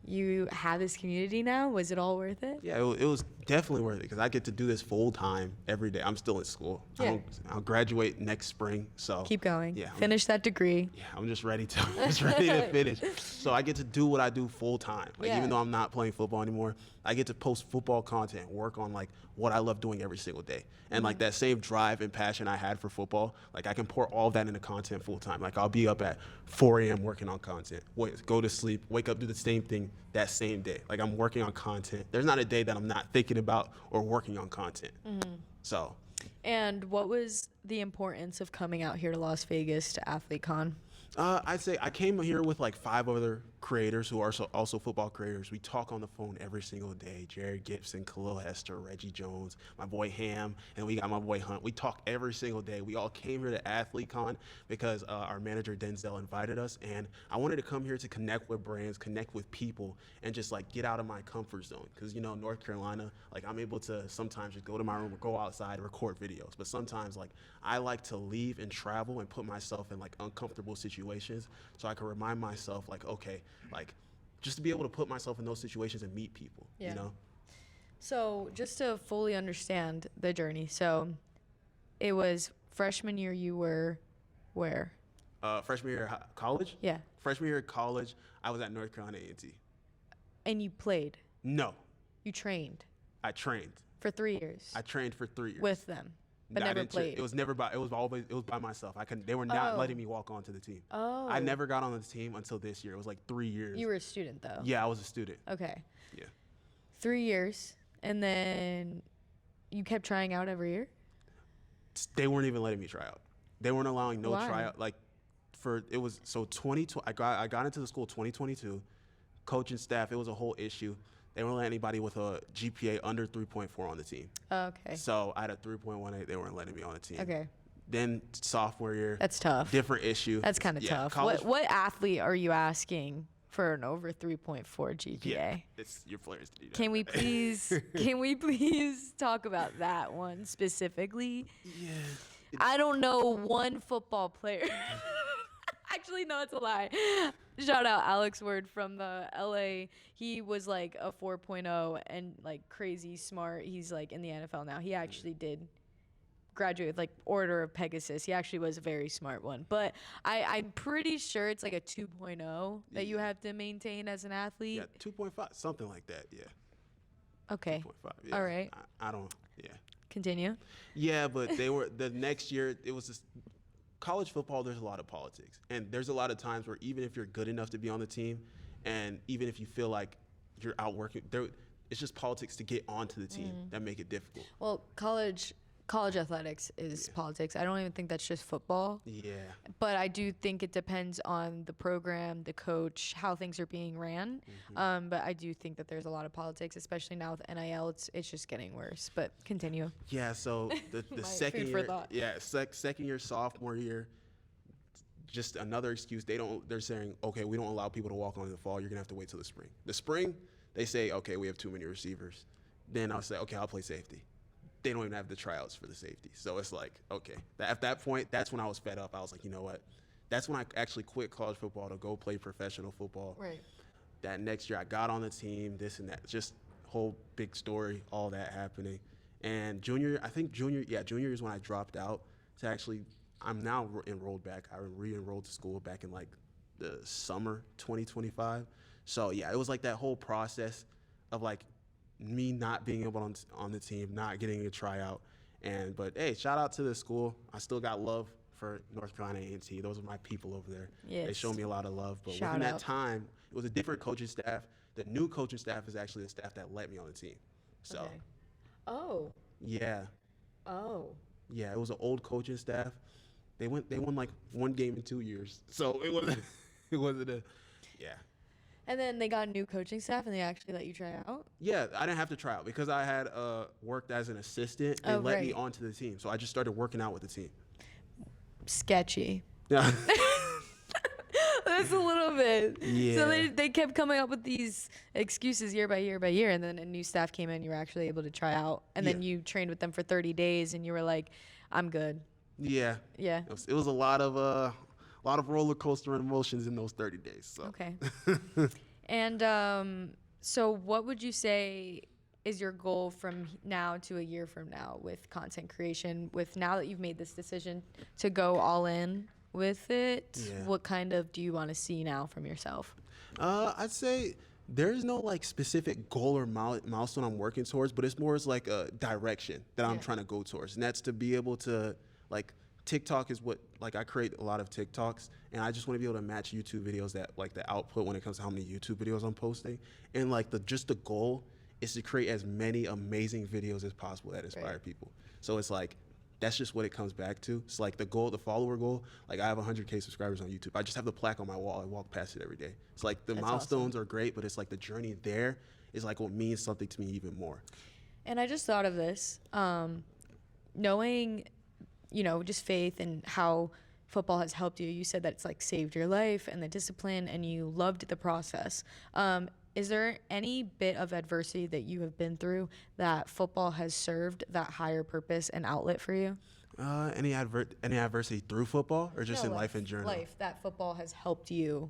you have this community now, was it all worth it? Yeah, it was definitely worth it because I get to do this full time every day. I'm still in school. Yeah. I'll graduate next spring. So keep going. Yeah, finish that degree. Yeah, I'm just ready to finish. So I get to do what I do full time. Like, even though I'm not playing football anymore, I get to post football content, work on like what I love doing every single day. And like that same drive and passion I had for football, like I can pour all of that into content full time. Like I'll be up at 4 a.m. working on content, go to sleep, wake up, do the same thing that same day. Like I'm working on content. There's not a day that I'm not thinking about or working on content. Mm-hmm. So. And what was the importance of coming out here to Las Vegas to AthleteCon? I'd say I came here with like 5 other creators who are also football creators. We talk on the phone every single day. Jared Gibson, Khalil Hester, Reggie Jones, my boy Ham, and we got my boy Hunt. We talk every single day. We all came here to AthleteCon because our manager Denzel invited us, and I wanted to come here to connect with brands, connect with people, and just like get out of my comfort zone. Because North Carolina, like I'm able to sometimes just go to my room or go outside and record videos. But sometimes like I like to leave and travel and put myself in like uncomfortable situations so I can remind myself like, okay, like just to be able to put myself in those situations and meet people, So just to fully understand the journey. So it was freshman year, you were where? Freshman year college? Yeah. Freshman year of college, I was at North Carolina A&T. And you played? No. You trained? I trained. For 3 years? I trained for 3 years. With them? But never played. It was by myself. They were not letting me walk onto the team. Oh. I never got on the team until this year. It was like 3 years. You were a student though. Yeah, I was a student. Okay. Yeah. 3 years, and then you kept trying out every year? They weren't even letting me try out. They weren't allowing no Why? tryout. Like I got into the school 2022. Coach and staff, it was a whole issue. They weren't letting anybody with a GPA under 3.4 on the team. Okay. So I had a 3.18. They weren't letting me on the team. Okay. Then sophomore year. That's tough. Different issue. That's kind of tough. What athlete are you asking for an over 3.4 GPA? Yeah, it's your players to do that. Can we please talk about that one specifically? Yeah. I don't know one football player. Actually, no, it's a lie. Shout out Alex Word from the LA. He was like a 4.0 and like crazy smart. He's like in the NFL now. He actually did graduate with like Order of Pegasus. He actually was a very smart one. But I'm pretty sure it's like a 2.0 that you have to maintain as an athlete. Yeah, 2.5, something like that. Yeah. Okay. 2.5. Yeah. All right. I don't. Yeah. Continue. Yeah, but they were the next year. It was just college football. There's a lot of politics, and there's a lot of times where even if you're good enough to be on the team, and even if you feel like you're outworking, it's just politics to get onto the team that make it difficult. Well, college college athletics is politics. I don't even think that's just football. Yeah. But I do think it depends on the program, the coach, how things are being ran. But I do think that there's a lot of politics, especially now with NIL. It's just getting worse. But continue. Yeah, so the second food for year, thought. second year, sophomore year, just another excuse. They're saying, okay, we don't allow people to walk on in the fall. You're gonna have to wait till the spring. The spring, they say, okay, we have too many receivers. Then I'll say, okay, I'll play safety. They don't even have the tryouts for the safety. So it's like, okay. At that point, that's when I was fed up. I was like, you know what? That's when I actually quit college football to go play professional football. Right. That next year, I got on the team, this and that. Just whole big story, all that happening. And junior year is when I dropped out to actually, I'm now enrolled back. I re-enrolled to school back in like the summer 2025. So yeah, it was like that whole process of like me not being able on the team, not getting a tryout. But hey, shout out to the school. I still got love for North Carolina A&T. Those are my people over there. Yes. They showed me a lot of love. But Shout within that out. time, it was a different coaching staff. The new coaching staff is actually the staff that let me on the team. So Okay. Oh. yeah. Oh. Yeah, it was an old coaching staff. They won like one game in 2 years. So it wasn't yeah. And then they got a new coaching staff, and they actually let you try out. Yeah, I didn't have to try out because I had worked as an assistant. They let me right. onto the team. So I just started working out with the team. Sketchy. Yeah. That's a little bit. Yeah. So they kept coming up with these excuses year by year by year, and then a new staff came in. You were actually able to try out, and then Yeah. you trained with them for 30 days, and you were like, "I'm good." Yeah. Yeah. It was a lot of roller coaster emotions in those 30 days. So. Okay. And so, what would you say is your goal from now to a year from now with content creation? With now that you've made this decision to go all in with it, Yeah. what kind of do you want to see now from yourself? I'd say there's no like specific goal or milestone I'm working towards, but it's more as like a direction that I'm trying to go towards. And that's to be able to like, TikTok is what, like I create a lot of TikToks, and I just want to be able to match YouTube videos that like the output when it comes to how many YouTube videos I'm posting. And like the goal is to create as many amazing videos as possible that inspire people. So it's like, that's just what it comes back to. It's like the goal, the follower goal. Like I have 100K subscribers on YouTube. I just have the plaque on my wall. I walk past it every day. It's like the milestones are great, but it's like the journey there is like what means something to me even more. And I just thought of this, knowing, just faith and how football has helped you. You said that it's like saved your life and the discipline, and you loved the process. Is there any bit of adversity that you have been through that football has served that higher purpose and outlet for you? Any adversity through football or just in life in general? Life that football has helped you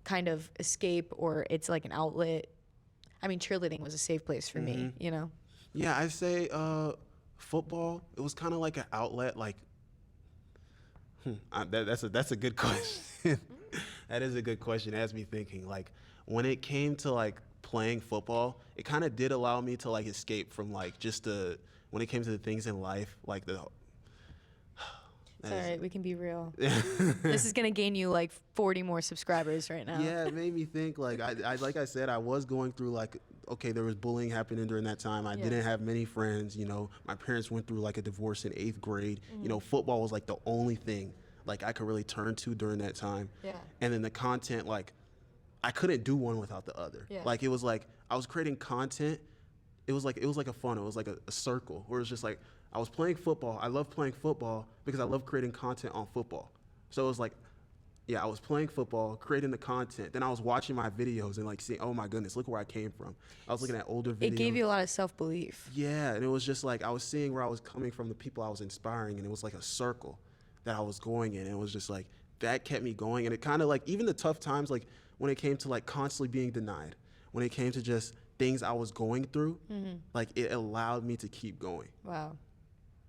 kind of escape, or it's like an outlet. I mean, cheerleading was a safe place for me, Yeah, I'd say football, it was kind of like an outlet. Like, that's a good question. That is a good question. It has me thinking. Like, when it came to like playing football, it kind of did allow me to like escape from like when it came to the things in life, like It's all right, we can be real. This is gonna gain you like 40 more subscribers right now. Yeah, it made me think. Like like I said, I was going through like, okay, there was bullying happening during that time. I didn't have many friends. My parents went through like a divorce in 8th grade. Football was like the only thing like I could really turn to during that time. Yeah. And then the content, like I couldn't do one without the other. Yeah. Like it was like I was creating content. It was like a funnel. It was like a circle where it was just like I was playing football. I love playing football because I love creating content on football. So it was like, yeah, I was playing football, creating the content. Then I was watching my videos and like seeing, oh my goodness, look where I came from. I was looking at older videos. It gave you a lot of self-belief. Yeah, and it was just like I was seeing where I was coming from, the people I was inspiring, and it was like a circle that I was going in. And it was just like that kept me going. And it kind of like even the tough times, like when it came to like constantly being denied, when it came to just things I was going through, like it allowed me to keep going. Wow.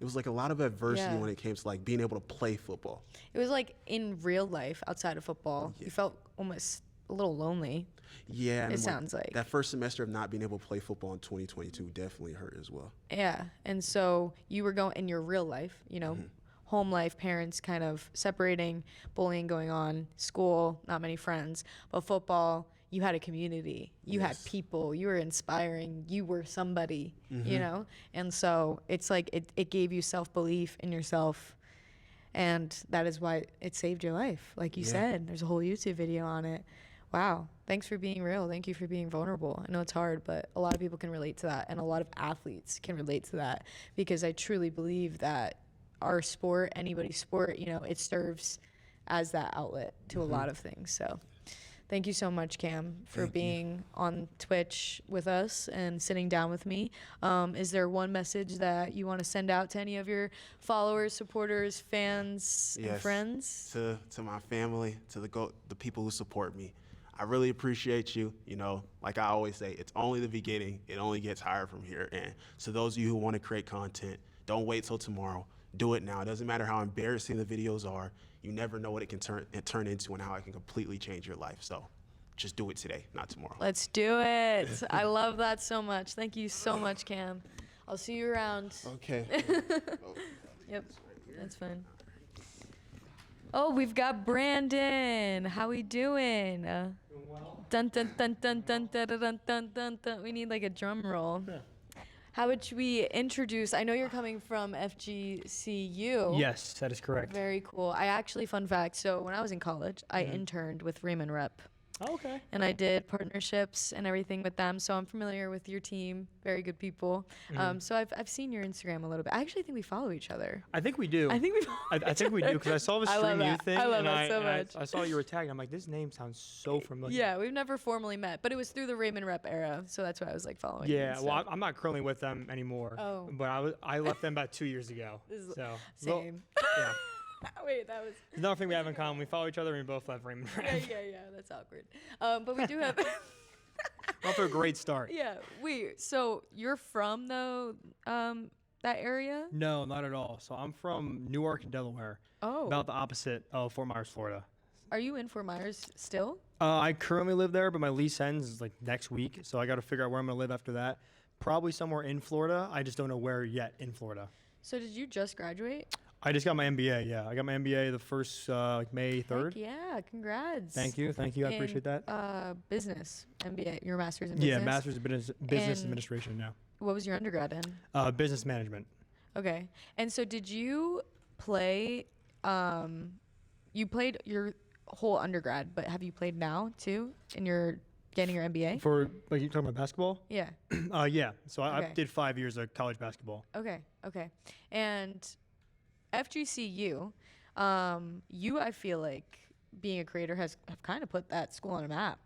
It was like a lot of adversity when it came to like being able to play football. It was like in real life outside of football, you felt almost a little lonely. Yeah. And It sounds like. that first semester of not being able to play football in 2022 definitely hurt as well. Yeah. And so you were going in your real life, home life, parents kind of separating, bullying going on, school, not many friends, but football, you had a community, you had people, you were inspiring, you were somebody, you know? And so it's like it gave you self-belief in yourself. And that is why it saved your life. Like you said, there's a whole YouTube video on it. Wow. Thanks for being real. Thank you for being vulnerable. I know it's hard, but a lot of people can relate to that. And a lot of athletes can relate to that, because I truly believe that our sport, anybody's sport, you know, it serves as that outlet to a lot of things. So thank you so much, Cam, for being on Twitch with us and sitting down with me. Is there one message that you want to send out to any of your followers, supporters, fans, and friends? To my family, to the people who support me. I really appreciate you. You know, like I always say, it's only the beginning. It only gets higher from here. And to those of you who want to create content, don't wait till tomorrow. Do it now. It doesn't matter how embarrassing the videos are. You never know what it can turn into and how it can completely change your life. So just do it today, not tomorrow. Let's do it. I love that so much. Thank you so much, Cam. I'll see you around. Okay. Yep, that's fine. Oh, we've got Brandon. How we doing? Dun dun dun dun dun dun dun dun dun dun. We need like a drum roll. Yeah. How would we introduce? I know you're coming from FGCU. Yes, that is correct. Very cool. I actually, fun fact, so when I was in college, I interned with Raymond Rep. Oh, okay. And I did partnerships and everything with them, so I'm familiar with your team. Very good people. So I've seen your Instagram a little bit. I actually think we follow each other. I think we do. I think we follow I think we do, because I saw the I love StreamU that. thing. I love and that so much. I saw you were tagged. I'm like, this name sounds so familiar. Yeah, we've never formally met, but it was through the Raymond Rep era, so that's why I was like following. Yeah, you well, I'm not currently with them anymore. Oh. But I left them about 2 years ago. So Same. yeah. Wait, that was. Another thing we have in common, we follow each other and we both left Raymond Rep. Yeah, that's awkward. But we do have. Off to a great start. Yeah, wait. So you're from though that area? No, not at all. So I'm from Newark, Delaware. Oh. About the opposite of Fort Myers, Florida. Are you in Fort Myers still? I currently live there, but my lease ends like next week, so I got to figure out where I'm going to live after that. Probably somewhere in Florida. I just don't know where yet in Florida. So did you just graduate? I just got my MBA. Yeah, I got my MBA the first like May 3rd. Heck yeah, congrats. Thank you. I appreciate that. Business MBA. Your master's in business. Yeah, master's in business administration now. What was your undergrad in? Business management. Okay. And so did you play? You played your whole undergrad, but have you played now too? In your getting your MBA? For like you talking about basketball? Yeah. Yeah. So I Okay. did 5 years of college basketball. Okay. And FGCU, you, I feel like being a creator have kind of put that school on a map.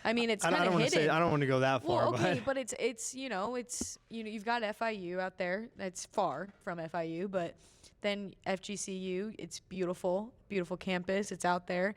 I mean, it's kind of hidden. I don't want to go that far. Well, okay, but it's you've got FIU out there. That's far from FIU, but then FGCU, it's beautiful campus. It's out there.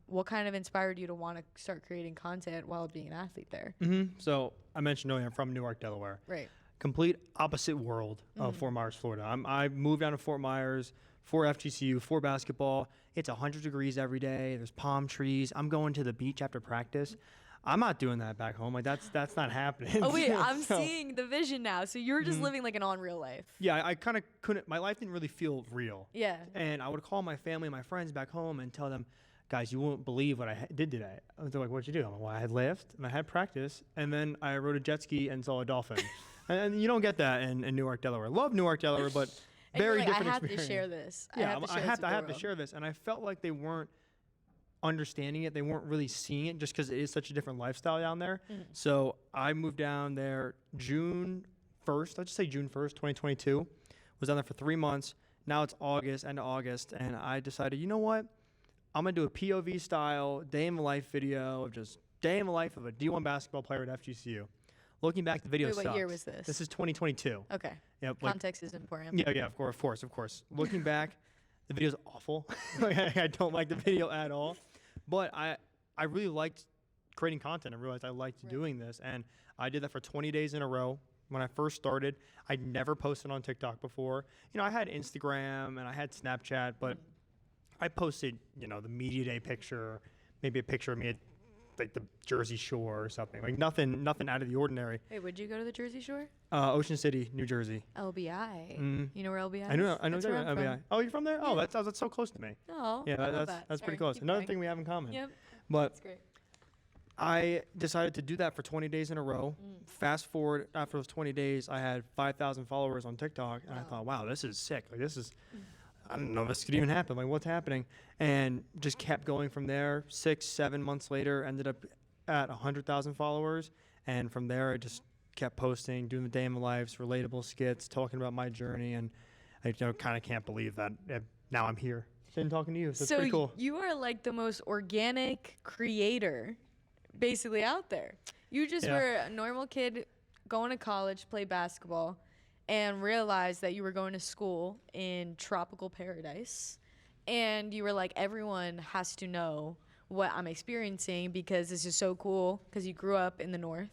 What kind of inspired you to want to start creating content while being an athlete there? So I mentioned earlier, I'm from Newark, Delaware. Right. Complete opposite world of Fort Myers, Florida. I moved down to Fort Myers for FGCU, for basketball. It's 100 degrees every day. There's palm trees. I'm going to the beach after practice. I'm not doing that back home. Like that's not happening. Oh wait, I'm seeing the vision now. So you're just living like an unreal life. Yeah, I kind of couldn't. My life didn't really feel real. Yeah. And I would call my family and my friends back home and tell them, guys, you won't believe what I did today. They're like, what'd you do? I'm like, well, I had lift and I had practice, and then I rode a jet ski and saw a dolphin. and you don't get that in Newark, Delaware. Love Newark, Delaware, but very like, different I have experience. to share this. Yeah, I have to share this. And I felt like they weren't understanding it. They weren't really seeing it just because it is such a different lifestyle down there. So I moved down there June 1st. Let's just say June 1st, 2022. Was down there for 3 months. Now it's end of August. And I decided, you know what? I'm going to do a POV style day in the life video of just day in the life of a D1 basketball player at FGCU. Looking back, the video Wait, sucks. what year was this? This is 2022. Okay. Yep, Context is important. Yeah, of course. Looking back, the video's awful. I don't like the video at all. But I really liked creating content. I realized I liked doing this. And I did that for 20 days in a row. When I first started, I'd never posted on TikTok before. You know, I had Instagram and I had Snapchat, but I posted, the media day picture, maybe a picture of me at like the Jersey Shore or something. Like nothing out of the ordinary. Wait, would you go to the Jersey Shore? Ocean City, New Jersey. LBI. You know where LBI is? I know That's where I'm LBI. from. Oh, you're from there? Oh, that's so close to me. Oh, Yeah, I love that's that. pretty Sorry, close. keep Another going. thing we have in common. Yep. But That's great. I decided to do that for 20 days in a row. Fast forward, after those 20 days, I had 5,000 followers on TikTok, and I thought, wow, this is sick. Like, this is, I don't know if this could even happen. Like, what's happening? And just kept going from there. 6-7 months later, ended up at 100,000 followers, and from there, I just kept posting, doing the day in my lives, relatable skits, talking about my journey, and I kind of can't believe that now I'm here sitting talking to you. So it's pretty cool. You are like the most organic creator basically out there. You just were a normal kid going to college, play basketball, and realized that you were going to school in tropical paradise. And you were like, everyone has to know what I'm experiencing because this is so cool because you grew up in the North.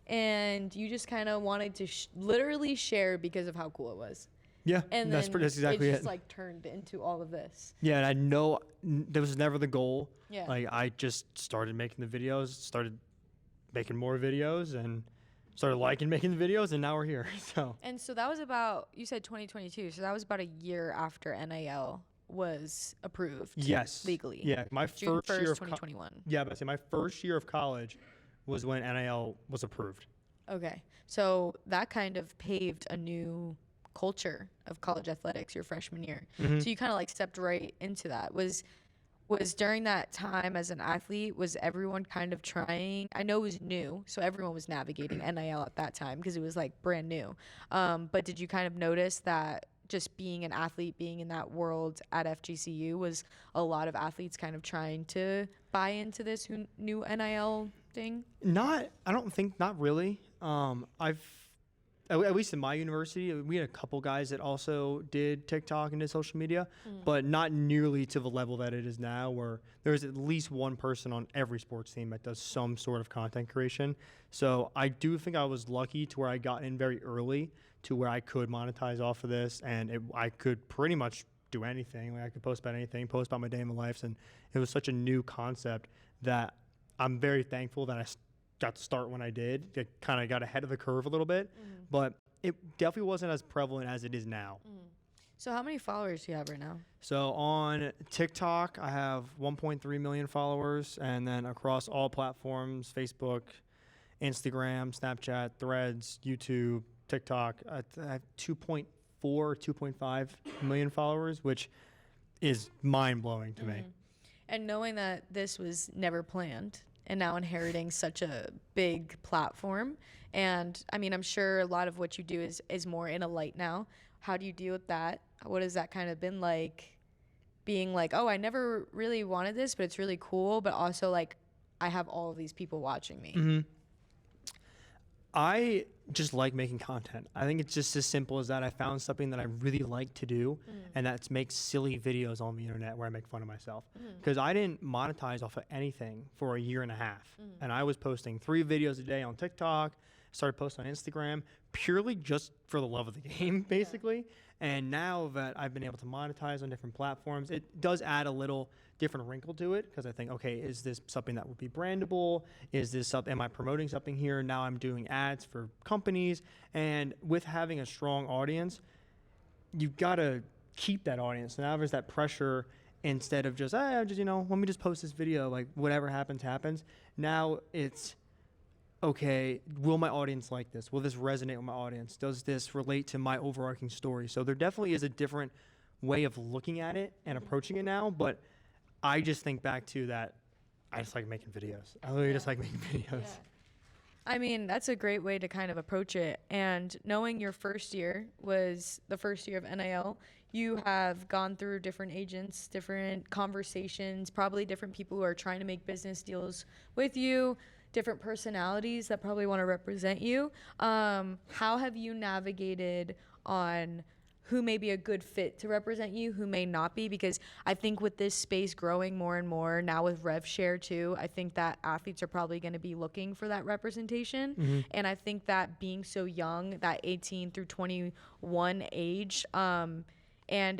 And you just kind of wanted to literally share because of how cool it was. Yeah, And that's then exactly it it. just like turned into all of this. Yeah, and I know that was never the goal. Yeah. Like, I just started making the videos, started making more videos, and started liking making the videos, and now we're here. So. And so that was about, you said 2022, so that was about a year after NIL was approved. Yes. Legally. Yeah, my June first year 1st, of 2021. yeah, but I say my first year of college was when NIL was approved. Okay. So that kind of paved a new culture of college athletics your freshman year. Mm-hmm. So you kind of like stepped right into that. Was during that time as an athlete, was everyone kind of trying? I know it was new, so everyone was navigating NIL at that time because it was like brand new. But did you kind of notice that just being an athlete, being in that world at FGCU, was a lot of athletes kind of trying to buy into this new NIL thing? I don't think, not really. At least in my university, we had a couple guys that also did TikTok and did social media, but not nearly to the level that it is now, where there's at least one person on every sports team that does some sort of content creation. So I do think I was lucky to where I got in very early to where I could monetize off of this, and I could pretty much do anything. Like, I could post about anything, post about my day in my life, and it was such a new concept that I'm very thankful that I got to start when I did. I kind of got ahead of the curve a little bit, but it definitely wasn't as prevalent as it is now. So how many followers do you have right now? So on TikTok, I have 1.3 million followers, and then across all platforms, Facebook, Instagram, Snapchat, Threads, YouTube, TikTok, I have 2.4 or 2.5 million followers, which is mind-blowing to me. And knowing that this was never planned and now inheriting such a big platform, and I mean, I'm sure a lot of what you do is more in a light now. How do you deal with that? What has that kind of been like, being like, oh, I never really wanted this, but it's really cool, but also like, I have all of these people watching me? I just like making content. I think it's just as simple as that. I found something that I really like to do, and that's make silly videos on the internet where I make fun of myself. Because I didn't monetize off of anything for a year and a half. And I was posting 3 videos a day on TikTok, started posting on Instagram, purely just for the love of the game, basically. And now that I've been able to monetize on different platforms, it does add a little different wrinkle to it, because I think, okay, is this something that would be brandable? Is this something, am I promoting something here? Now I'm doing ads for companies. And with having a strong audience, you've got to keep that audience. Now there's that pressure, instead of just, let me just post this video, like whatever happens, happens. Now it's, okay, will my audience like this? Will this resonate with my audience? Does this relate to my overarching story? So there definitely is a different way of looking at it and approaching it now, but I just think back to that, I just like making videos. I literally just like making videos. I mean, that's a great way to kind of approach it. And knowing your first year was the first year of NIL, you have gone through different agents, different conversations, probably different people who are trying to make business deals with you, different personalities that probably want to represent you. How have you navigated on who may be a good fit to represent you, who may not be? Because I think with this space growing more and more, now with rev share too, I think that athletes are probably going to be looking for that representation. And I think that being so young, that 18 through 21 age, and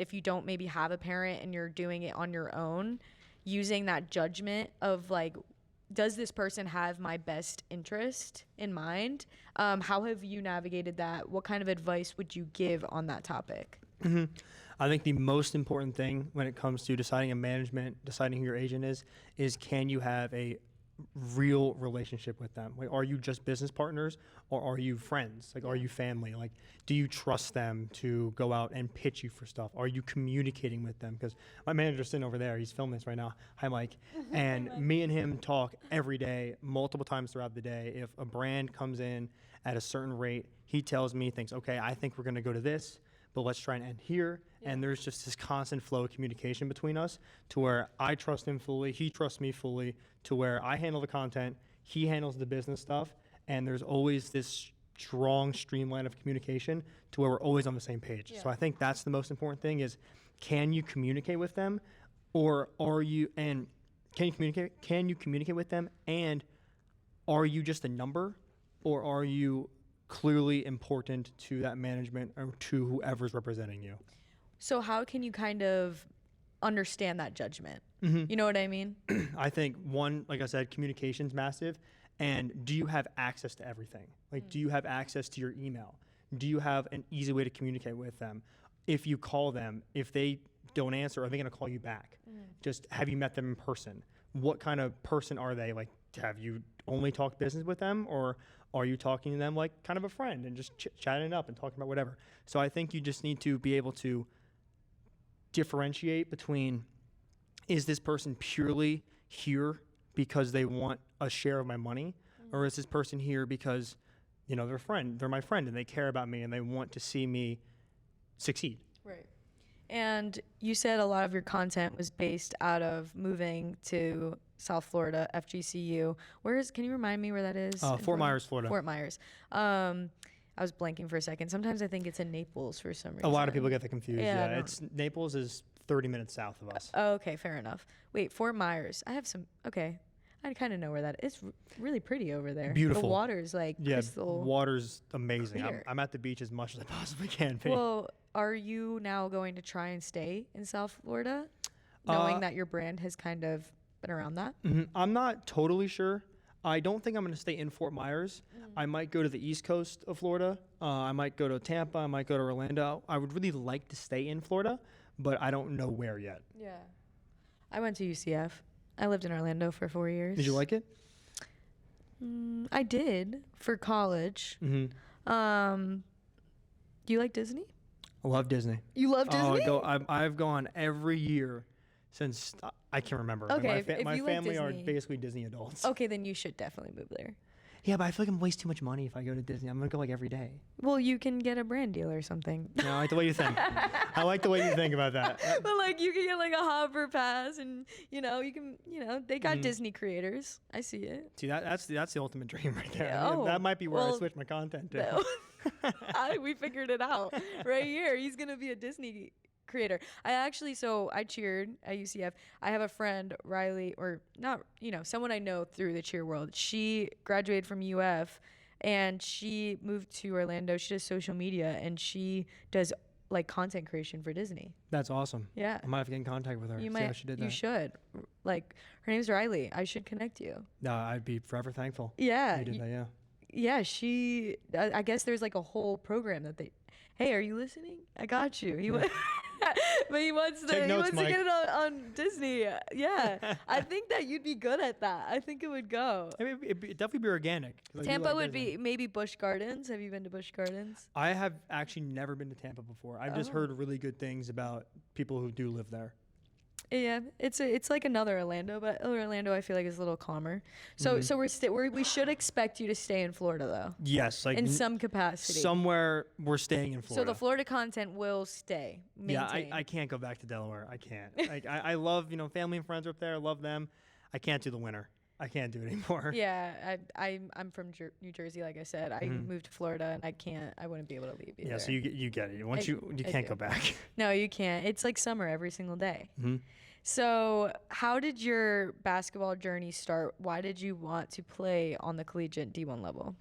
if you don't maybe have a parent and you're doing it on your own, using that judgment of like, does this person have my best interest in mind? How have you navigated that? What kind of advice would you give on that topic? I think the most important thing when it comes to deciding a management, deciding who your agent is can you have a real relationship with them? Like, are you just business partners or are you friends? Like, are you family? Like, do you trust them to go out and pitch you for stuff? Are you communicating with them? Because my manager's sitting over there. He's filming this right now. Hi, Mike. And me and him talk every day, multiple times throughout the day. If a brand comes in at a certain rate, he tells me things, okay, I think we're going to go to this, but let's try and end here. And there's just this constant flow of communication between us to where I trust him fully, he trusts me fully, to where I handle the content, he handles the business stuff, and there's always this strong streamline of communication to where we're always on the same page. So I think that's the most important thing is, can you communicate with them, or are you, and can you communicate with them, and are you just a number, or are you clearly important to that management or to whoever's representing you? So how can you kind of understand that judgment? You know what I mean? I think one, like I said, communication's massive. And do you have access to everything? Like, do you have access to your email? Do you have an easy way to communicate with them? If you call them, if they don't answer, are they going to call you back? Just have you met them in person? What kind of person are they? Like, have you only talked business with them, or are you talking to them like kind of a friend and just chatting it up and talking about whatever? So I think you just need to be able to differentiate between, is this person purely here because they want a share of my money, or is this person here because, you know, they're my friend and they care about me and they want to see me succeed? Right. And you said a lot of your content was based out of moving to South Florida, FGCU. Can you remind me where that is? Fort Myers, Florida. Fort Myers. I was blanking for a second. Sometimes I think it's in Naples for some reason. A lot of people get that confused. Yeah, It's Naples is 30 minutes south of us. Oh, okay, fair enough. Wait, Fort Myers. Okay. I kind of know where that is. It's really pretty over there. Beautiful. The water's like crystal. Water's amazing. clear. I'm at the beach as much as I possibly can be. Well, are you now going to try and stay in South Florida, knowing that your brand has kind of been around that? I'm not totally sure. I don't think I'm going to stay in Fort Myers. I might go to the east coast of Florida. I might go to Tampa. I might go to Orlando. I would really like to stay in Florida, but I don't know where yet. Yeah. I went to UCF. I lived in Orlando for 4 years. Did you like it? I did for college. Do you like Disney? I love Disney. You love Disney? I've gone every year since I can remember. Okay, Like my if you like family are Disney- basically Disney adults. Okay, then you should definitely move there. Yeah, but I feel like I'm wasting too much money if I go to Disney. I'm gonna go like every day. Well, you can get a brand deal or something. No, I like the way you think. I like the way you think about that. But like you can get like a hopper pass, and they got Disney creators. I see it. See, that's the ultimate dream right there. Yeah, I mean, oh, that might be where I well, switch my content to. No. We figured it out right here. He's gonna be a Disney creator. I cheered at UCF. I have a friend, Riley, or not, someone I know through the cheer world. She graduated from UF and she moved to Orlando. She does social media and she does like content creation for Disney. That's awesome. Yeah. I might have to get in contact with her. You see how she did that. You should. Like, her name's Riley. I should connect you. No, I'd be forever thankful. Yeah. You did that, yeah. Yeah, I guess there's like a whole program that hey, are you listening? I got you. But he wants to Take notes, to Mike. get it on Disney. Yeah. I think that you'd be good at that. I think it would go. I mean, it'd definitely be organic. 'cause I do Tampa like would Disney. be maybe Busch Gardens. Have you been to Busch Gardens? I have actually never been to Tampa before. I've just heard really good things about people who do live there. Yeah, it's like another Orlando, but Orlando I feel like is a little calmer. So we should expect you to stay in Florida though, Yes, like in some capacity. somewhere we're staying in So Florida. the Florida content will stay. Yeah, Maintained. I can't go back to Delaware. I can't. Like I love, family and friends are up there. I love them. I can't do the winter. I can't do it anymore. Yeah, I'm from New Jersey, like I said. I moved to Florida, and I wouldn't be able to leave either. Yeah, so you get it. Once you can't go back. No, you can't. It's like summer every single day. Mm-hmm. So how did your basketball journey start? Why did you want to play on the collegiate D1 level?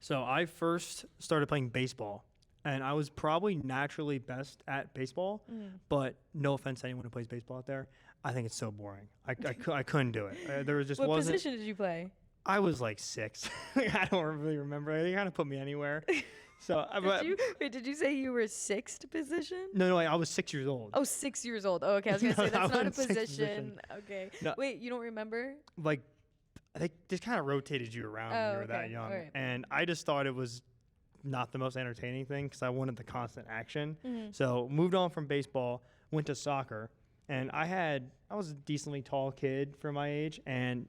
So I first started playing baseball, and I was probably naturally best at baseball, but no offense to anyone who plays baseball out there, I think it's so boring. I couldn't do it. There was just What wasn't. position did you play? I was like 6. I don't really remember. They kind of put me anywhere. So Did you say you were sixth position? No, I was 6 years old. Oh, 6 years old. Oh, okay. I was gonna No, say that's I not a wasn't sixth position. position. Okay. No. Wait, you don't remember? Like, they just kind of rotated you around when you were that okay. young. All right. And I just thought it was not the most entertaining thing because I wanted the constant action. Mm-hmm. So moved on from baseball, went to soccer, and I was a decently tall kid for my age, and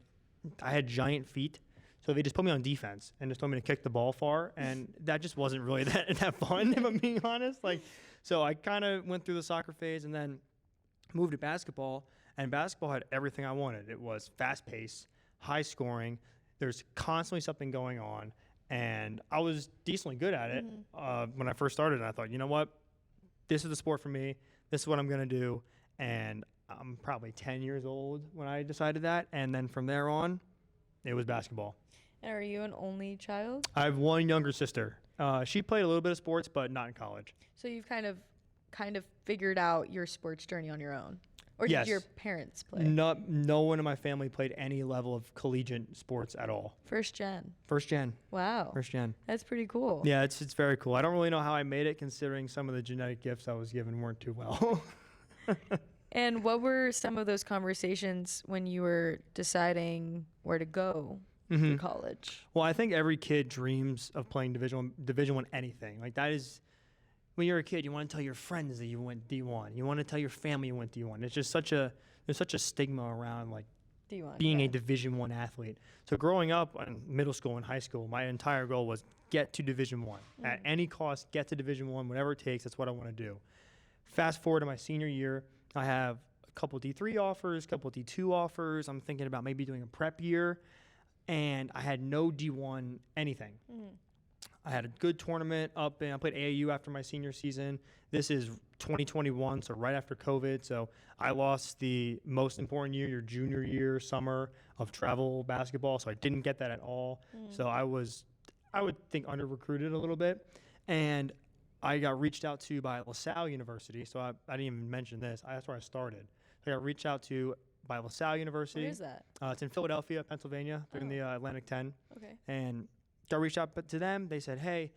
I had giant feet. So they just put me on defense and just told me to kick the ball far, and that just wasn't really that fun, if I'm being honest. Like, so I kind of went through the soccer phase and then moved to basketball, and basketball had everything I wanted. It was fast pace, high scoring. There's constantly something going on. And I was decently good at it when I first started. And I thought, you know what? This is the sport for me. This is what I'm going to do. And I'm probably 10 years old when I decided that. And then from there on, it was basketball. And are you an only child? I have one younger sister. She played a little bit of sports, but not in college. So you've kind of figured out your sports journey on your own? Or Yes. did your parents play? No one in my family played any level of collegiate sports at all. First gen. First gen. Wow. First gen. That's pretty cool. Yeah, it's very cool. I don't really know how I made it considering some of the genetic gifts I was given weren't too well. And what were some of those conversations when you were deciding where to go to college? Well, I think every kid dreams of playing Division One anything. Like that is, when you're a kid, you want to tell your friends that you went D1. You want to tell your family you went D1. It's just there's such a stigma around like D1, being a Division One athlete. So growing up in middle school and high school, my entire goal was get to Division One at any cost. Get to Division One, whatever it takes. That's what I want to do. Fast forward to my senior year, I have a couple D3 offers, a couple D2 offers. I'm thinking about maybe doing a prep year, and I had no D1 anything. I had a good tournament up, and I played AAU after my senior season. This is 2021, so right after COVID. So I lost the most important year, your junior year, summer of travel basketball. So I didn't get that at all. So I would think, under-recruited a little bit. And I got reached out to by LaSalle University. So I didn't even mention this. That's where I started. I got reached out to by LaSalle University. Where is that? It's in Philadelphia, Pennsylvania. They're in the Atlantic 10. Okay. And got reached out to them. They said, hey,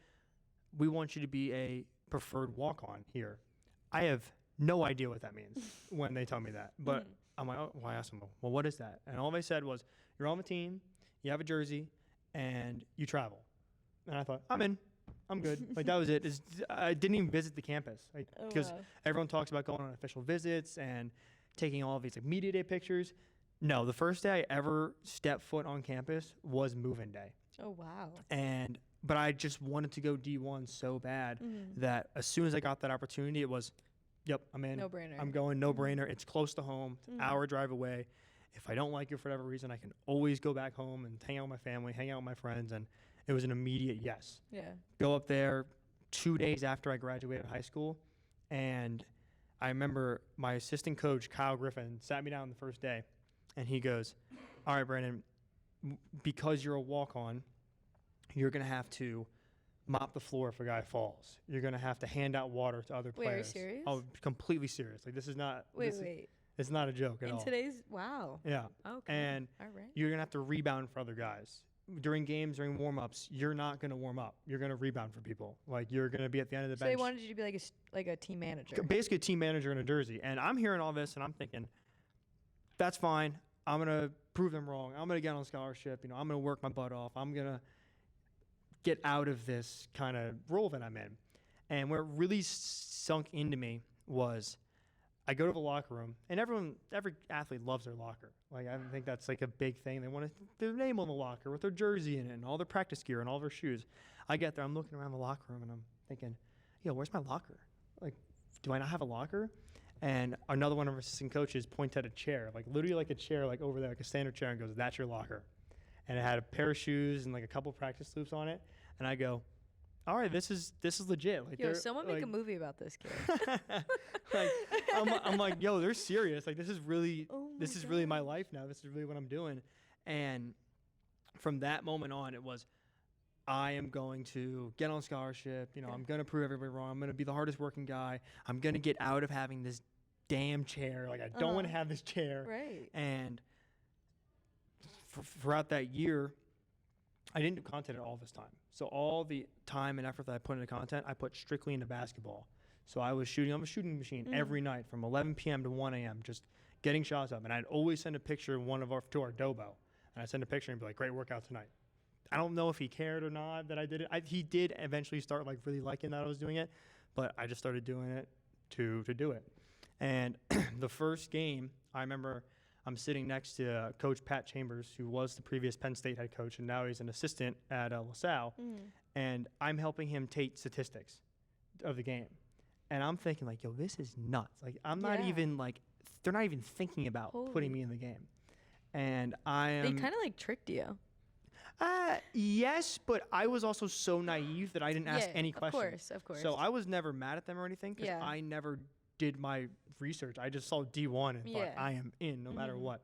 we want you to be a preferred walk-on here. I have no idea what that means when they tell me that. But I'm like, oh, well, I asked them, well, what is that? And all they said was, you're on the team, you have a jersey, and you travel. And I thought, I'm in. I'm good. Like, that was it. I didn't even visit the campus. Because everyone talks about going on official visits and taking all of these like media day pictures. No, the first day I ever stepped foot on campus was move-in day. Oh, wow. But I just wanted to go D1 so bad that as soon as I got that opportunity, it was, yep, I'm in. No brainer. I'm going, no brainer. It's close to home. It's an hour drive away. If I don't like it for whatever reason, I can always go back home and hang out with my family, hang out with my friends. And it was an immediate yes. Yeah. Go up there 2 days after I graduated high school. And I remember my assistant coach, Kyle Griffin, sat me down the first day. And he goes, all right, Brandon, because you're a walk-on, you're going to have to mop the floor if a guy falls. You're going to have to hand out water to other Wait, are you players. serious? Oh, completely serious. Like, this is not... Wait. It's not a joke at In all. today's, wow. Yeah. Okay. And all right. you're going to have to rebound for other guys. During games, during warm-ups, you're not going to warm up. You're going to rebound for people. Like, you're going to be at the end of the So bench. they wanted you to be like a team manager. Basically a team manager in a jersey. And I'm hearing all this, and I'm thinking, that's fine. I'm going to prove them wrong. I'm going to get on scholarship. I'm going to work my butt off. I'm going to get out of this kind of role that I'm in. And where it really sunk into me was I go to the locker room, and every athlete loves their locker. Like, I think that's like a big thing. They want their name on the locker with their jersey in it and all their practice gear and all their shoes. I get there, I'm looking around the locker room, and I'm thinking, yo, where's my locker? Like, do I not have a locker? And another one of our assistant coaches pointed at a chair, like literally like a chair, like over there, like a standard chair, and goes, that's your locker. And it had a pair of shoes and like a couple practice loops on it. And I go, all right, this is legit. Like, Yo, someone make a movie about this kid. like, I'm like, yo, they're serious. Like, this is really, Oh really my life now. This is really what I'm doing. And from that moment on, it was, I am going to get on scholarship. I'm going to prove everybody wrong. I'm going to be the hardest working guy. I'm going to get out of having this damn chair. Like, I don't want to have this chair. Right. And throughout that year, I didn't do content at all this time. So all the time and effort that I put into content, I put strictly into basketball. So I'm a shooting machine every night from 11 p.m. to 1 a.m., just getting shots up. And I'd always send a picture to our Dobo. And I sent a picture and be like, great workout tonight. I don't know if he cared or not that I did it. He did eventually start like really liking that I was doing it, but I just started doing it to do it. And the first game, I remember I'm sitting next to Coach Pat Chambers, who was the previous Penn State head coach, and now he's an assistant at LaSalle. And I'm helping him take statistics of the game. And I'm thinking like, yo, this is nuts. Like, I'm not even like, they're not even thinking about putting me in the game. And I am. They kind of like tricked you. Yes, but I was also so naive that I didn't ask any questions. Of course. So I was never mad at them or anything because I never did my research. I just saw D1 and thought I am in no matter what.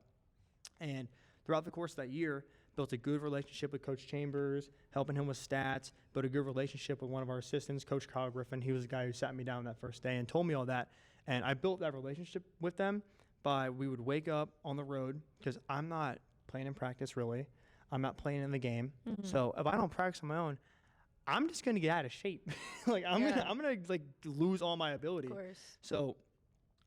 And throughout the course of that year, built a good relationship with Coach Chambers, helping him with stats, built a good relationship with one of our assistants, Coach Kyle Griffin. He was the guy who sat me down that first day and told me all that. And I built that relationship with them by we would wake up on the road because I'm not playing in practice really. I'm not playing in the game. So if I don't practice on my own, I'm just going to get out of shape. Like I'm going to like lose all my ability. Of course. So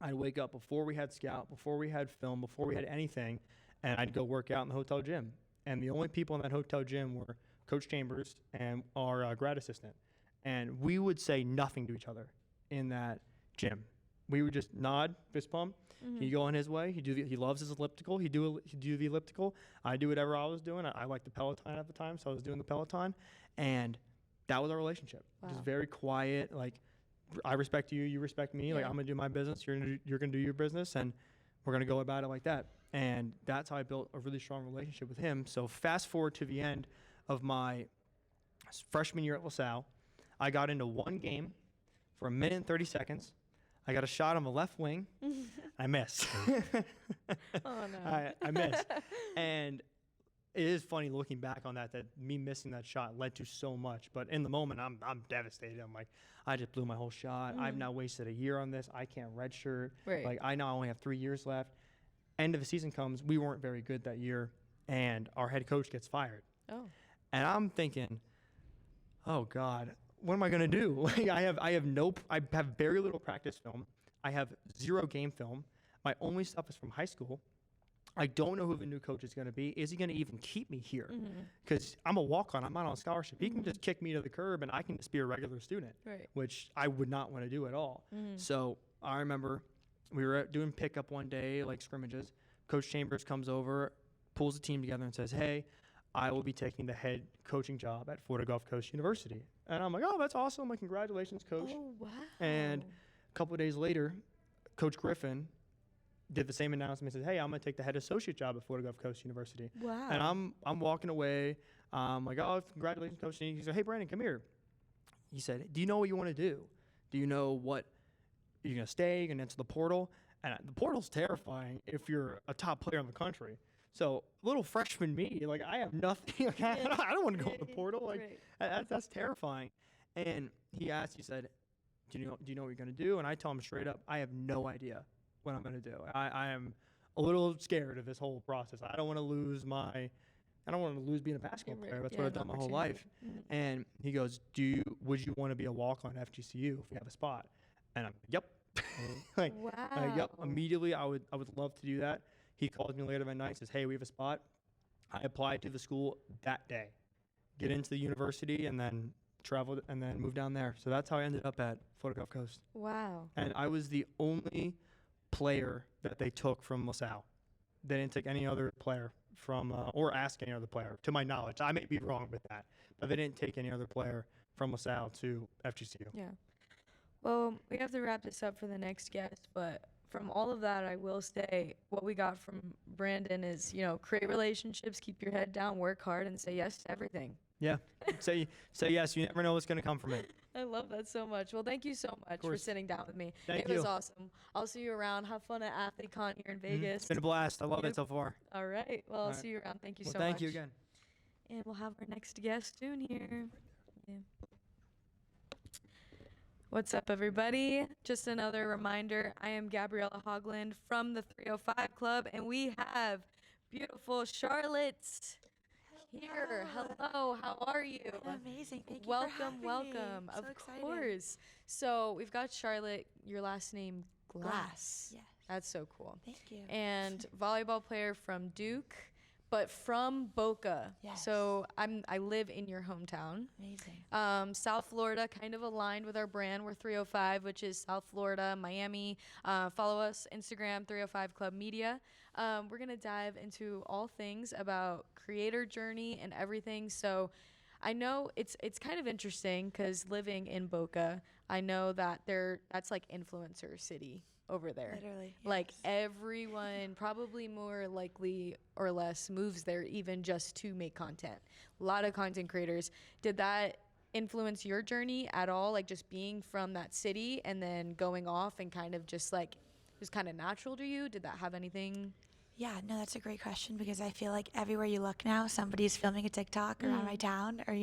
I'd wake up before we had scout, before we had film, before we had anything, and I'd go work out in the hotel gym. And the only people in that hotel gym were Coach Chambers and our grad assistant. And we would say nothing to each other in that gym. We would just nod, fist pump. He'd go on his way. He loves his elliptical. He'd do the elliptical. I do whatever I was doing. I liked the Peloton at the time, so I was doing the Peloton. And that was our relationship. Just very quiet. Like, I respect you, you respect me. Like, I'm gonna do my business. You're gonna do your business, and we're gonna go about it like that. And that's how I built a really strong relationship with him. So fast forward to the end of my freshman year at LaSalle, I got into one game for 1 minute and 30 seconds. I got a shot on the left wing. I missed. Oh, no. I missed. And it is funny looking back on that me missing that shot led to so much. But in the moment, I'm devastated. I'm like, I just blew my whole shot. I've now wasted a year on this. I can't redshirt. Right. Like, I now only have 3 years left. End of the season comes. We weren't very good that year. And our head coach gets fired. Oh. And I'm thinking, oh, God, what am I going to do? Like, I have very little practice film. I have 0 game film. My only stuff is from high school. I don't know who the new coach is going to be. Is he going to even keep me here? Because I'm a walk-on. I'm not on scholarship. He can just kick me to the curb and I can just be a regular student, which I would not want to do at all. So I remember we were doing pickup one day, like scrimmages. Coach Chambers comes over, pulls the team together and says, hey, I will be taking the head coaching job at Florida Gulf Coast University. And I'm like, oh, that's awesome. Like, congratulations, coach. Oh, wow. And a couple of days later, Coach Griffin did the same announcement and said, hey, I'm going to take the head associate job at Florida Gulf Coast University. Wow. And I'm walking away. Like, oh, congratulations, coach. And he said, hey, Brandon, come here. He said, do you know what you want to do? Do you know what you're going to stay? You're going to enter the portal? And the portal's terrifying if you're a top player in the country. So little freshman me, like, I have nothing. Like, I don't want to go in the portal. Like, that's terrifying. And he asked, he said, do you know what you're going to do? And I tell him straight up, I have no idea what I'm going to do. I am a little scared of this whole process. I don't want to lose being a basketball player. That's what I've done my whole life. And he goes, would you want to be a walk-on FGCU if we have a spot? And I'm yep. Yep. Immediately, I would love to do that. He calls me later that night and says, hey, we have a spot. I applied to the school that day, get into the university, and then traveled and then moved down there. So that's how I ended up at Florida Gulf Coast. Wow. And I was the only player that they took from LaSalle. They didn't take any other player from, or ask any other player, to my knowledge. I may be wrong with that, but they didn't take any other player from LaSalle to FGCU. Yeah. Well, we have to wrap this up for the next guest, but from all of that, I will say what we got from Brandon is, create relationships, keep your head down, work hard, and say yes to everything. Yeah. Say yes. You never know what's going to come from it. I love that so much. Well, thank you so much for sitting down with me. Thank you. It was awesome. I'll see you around. Have fun at AthleteCon here in Vegas. It's been a blast. I love it so far. All right. Well, I'll see you around. Thank you so much. Thank you again. And we'll have our next guest soon here. Yeah. What's up, everybody? Just another reminder, I am Gabriella Haugland from the 305 Club, and we have beautiful Charlotte here. Hello, how are you? Amazing. Thank you welcome, for having welcome. me. So of excited. course. So we've got Charlotte, your last name, Glass. Yes. That's so cool. Thank you. And volleyball player from Duke, but from Boca. Yes. So I live in your hometown. Amazing. South Florida, kind of aligned with our brand. We're 305, which is South Florida, Miami. Follow us, Instagram, 305 Club Media. We're going to dive into all things about creator journey and everything. So I know it's kind of interesting because living in Boca, I know that that's like influencer city over there. Literally, Like yes. everyone probably more likely or less moves there even just to make content. A lot of content creators. Did that influence your journey at all? Like just being from that city and then going off and kind of just like, it was kind of natural to you? Did that have anything? Yeah, no, that's a great question because I feel like everywhere you look now, somebody's filming a TikTok around my town or,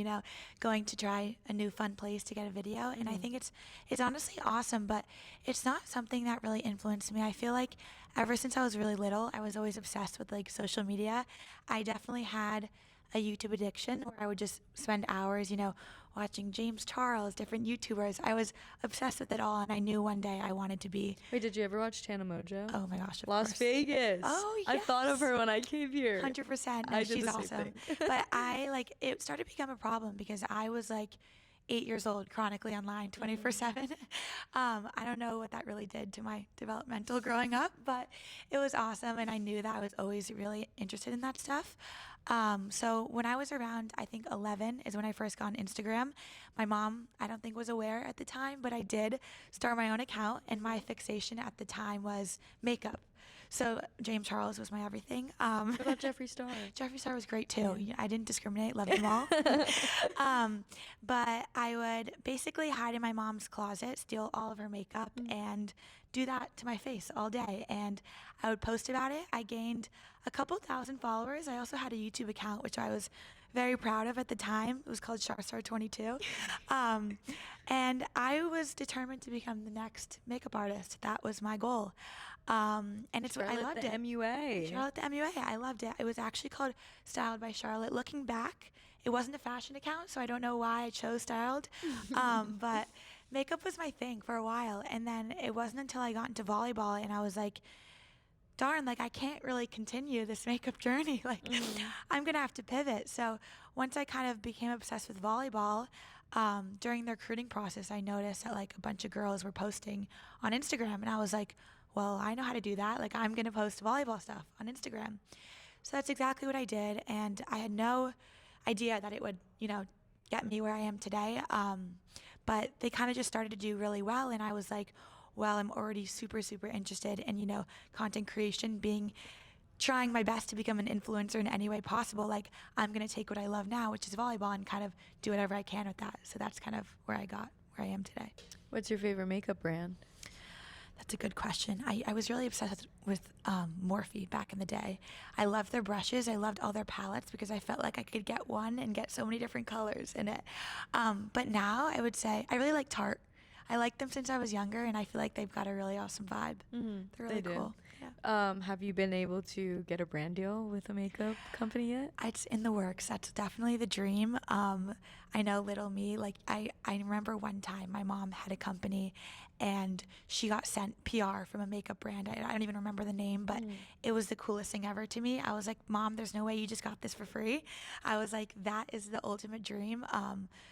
going to try a new fun place to get a video. And I think it's honestly awesome, but it's not something that really influenced me. I feel like ever since I was really little, I was always obsessed with like social media. I definitely had a YouTube addiction where I would just spend hours, watching James Charles, different YouTubers. I was obsessed with it all, and I knew one day I wanted to be. Wait, did you ever watch Tana Mojo? Oh my gosh, of Las course. Vegas. Oh, I thought of yes. her when I came here. 100%. No, I did she's the same awesome. thing. But it started to become a problem because I was like 8 years old, chronically online, 24/7. I don't know what that really did to my developmental growing up, but it was awesome, and I knew that I was always really interested in that stuff. So when I was around, I think 11 is when I first got on Instagram. My mom, I don't think was aware at the time, but I did start my own account, and my fixation at the time was makeup. So James Charles was my everything. What about Jeffree Star? Jeffree Star was great too. I didn't discriminate, loved them all. But I would basically hide in my mom's closet, steal all of her makeup, and do that to my face all day. And I would post about it. I gained a couple thousand followers. I also had a YouTube account, which I was very proud of at the time. It was called Sharstar22. And I was determined to become the next makeup artist. That was my goal. And it's I Charlotte loved the it. MUA. Charlotte the MUA. I loved it. It was actually called Styled by Charlotte. Looking back, it wasn't a fashion account, so I don't know why I chose Styled. But makeup was my thing for a while. And then it wasn't until I got into volleyball and I was like, darn, like I can't really continue this makeup journey. Like I'm going to have to pivot. So once I kind of became obsessed with volleyball, during the recruiting process, I noticed that like a bunch of girls were posting on Instagram. And I was like, well, I know how to do that. Like I'm going to post volleyball stuff on Instagram. So that's exactly what I did. And I had no idea that it would, get me where I am today. But they kind of just started to do really well. And I was like, well, I'm already super, super interested in, content creation, trying my best to become an influencer in any way possible. Like I'm going to take what I love now, which is volleyball, and kind of do whatever I can with that. So that's kind of where I am today. What's your favorite makeup brand? That's a good question. I was really obsessed with Morphe back in the day. I loved their brushes. I loved all their palettes because I felt like I could get one and get so many different colors in it. But now I would say I really like Tarte. I liked them since I was younger, and I feel like they've got a really awesome vibe. They're really cool. Yeah. Have you been able to get a brand deal with a makeup company yet? It's in the works. That's definitely the dream. I know little me, like I remember one time my mom had a company and she got sent PR from a makeup brand. I don't even remember the name, but it was the coolest thing ever to me. I was like, Mom, there's no way you just got this for free. I was like, that is the ultimate dream.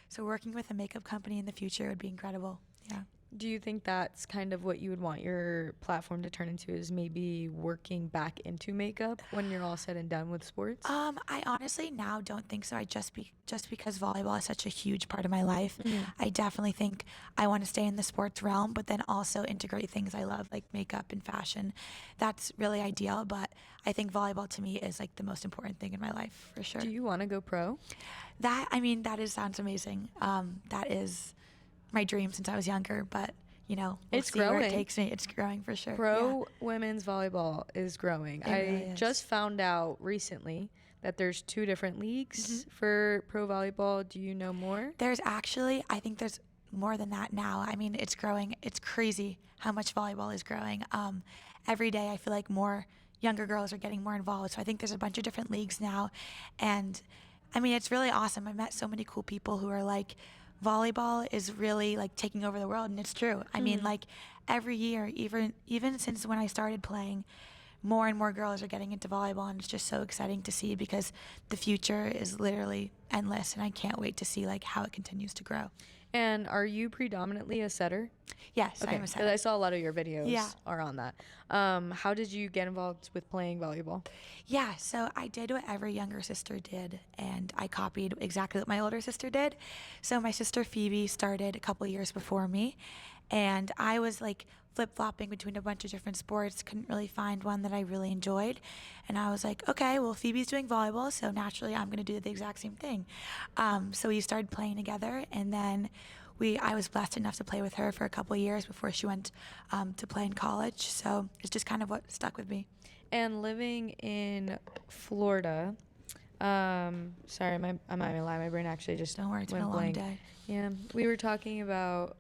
So working with a makeup company in the future would be incredible. Yeah. Do you think that's kind of what you would want your platform to turn into, is maybe working back into makeup when you're all said and done with sports? I honestly now don't think so. Just because volleyball is such a huge part of my life, I definitely think I want to stay in the sports realm, but then also integrate things I love like makeup and fashion. That's really ideal, but I think volleyball to me is like the most important thing in my life for sure. Do you want to go pro? Sounds amazing. That is my dream since I was younger, but we'll It's see where growing. it takes me. It's growing for sure. Pro women's volleyball is growing. It really is. Just found out recently that there's 2 different leagues for pro volleyball. Do you know more? I think there's more than that now. I mean, it's growing. It's crazy how much volleyball is growing. Every day I feel like more younger girls are getting more involved. So I think there's a bunch of different leagues now. And I mean, it's really awesome. I met so many cool people who are like, volleyball is really like taking over the world, and it's true. I mean, like every year, even since when I started playing, more and more girls are getting into volleyball, and it's just so exciting to see because the future is literally endless, and I can't wait to see like how it continues to grow. And are you predominantly a setter? Yes, I am a 'Cause setter. I saw a lot of your videos Yeah. are on that. How did you get involved with playing volleyball? Yeah, so I did what every younger sister did, and I copied exactly what my older sister did. So my sister Phoebe started a couple years before me, and I was like flip-flopping between a bunch of different sports, couldn't really find one that I really enjoyed. And I was like, okay, well, Phoebe's doing volleyball, so naturally I'm going to do the exact same thing. So we started playing together, and then I was blessed enough to play with her for a couple years before she went to play in college. So it's just kind of what stuck with me. And living in Florida, sorry, I'm not gonna lie, my brain actually just Don't worry, it's been went a long blank. day. Yeah, we were talking about,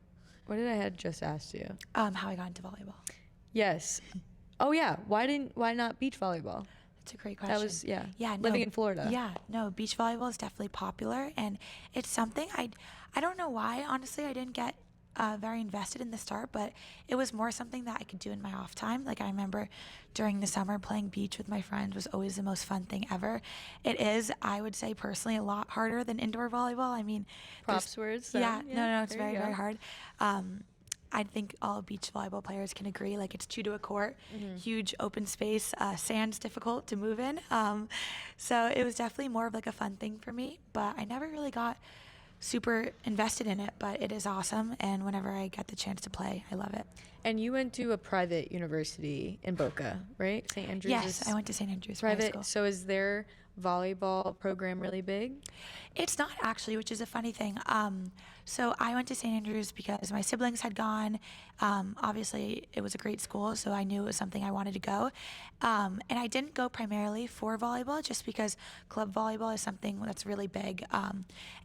what did I had just asked you? How I got into volleyball. Yes. Oh yeah, why not beach volleyball? That's a great question. That was, yeah, Yeah, no, living in Florida. Yeah, no, beach volleyball is definitely popular, and it's something I don't know why. Honestly, I didn't get very invested in the start, but it was more something that I could do in my off time. Like I remember during the summer playing beach with my friends was always the most fun thing ever. It is, I would say personally, a lot harder than indoor volleyball. I mean, Props words. yeah, no, it's there you very, go. very hard. I think all beach volleyball players can agree. Like it's 2 to a court, huge open space, sand's difficult to move in. So it was definitely more of like a fun thing for me, but I never really got super invested in it, but it is awesome. And whenever I get the chance to play, I love it. And you went to a private university in Boca, right? St. Andrews. Yes, I went to St. Andrews High private. School. So is their volleyball program really big? It's not actually, which is a funny thing. So I went to St. Andrews because my siblings had gone. Obviously, it was a great school, so I knew it was something I wanted to go. And I didn't go primarily for volleyball, just because club volleyball is something that's really big.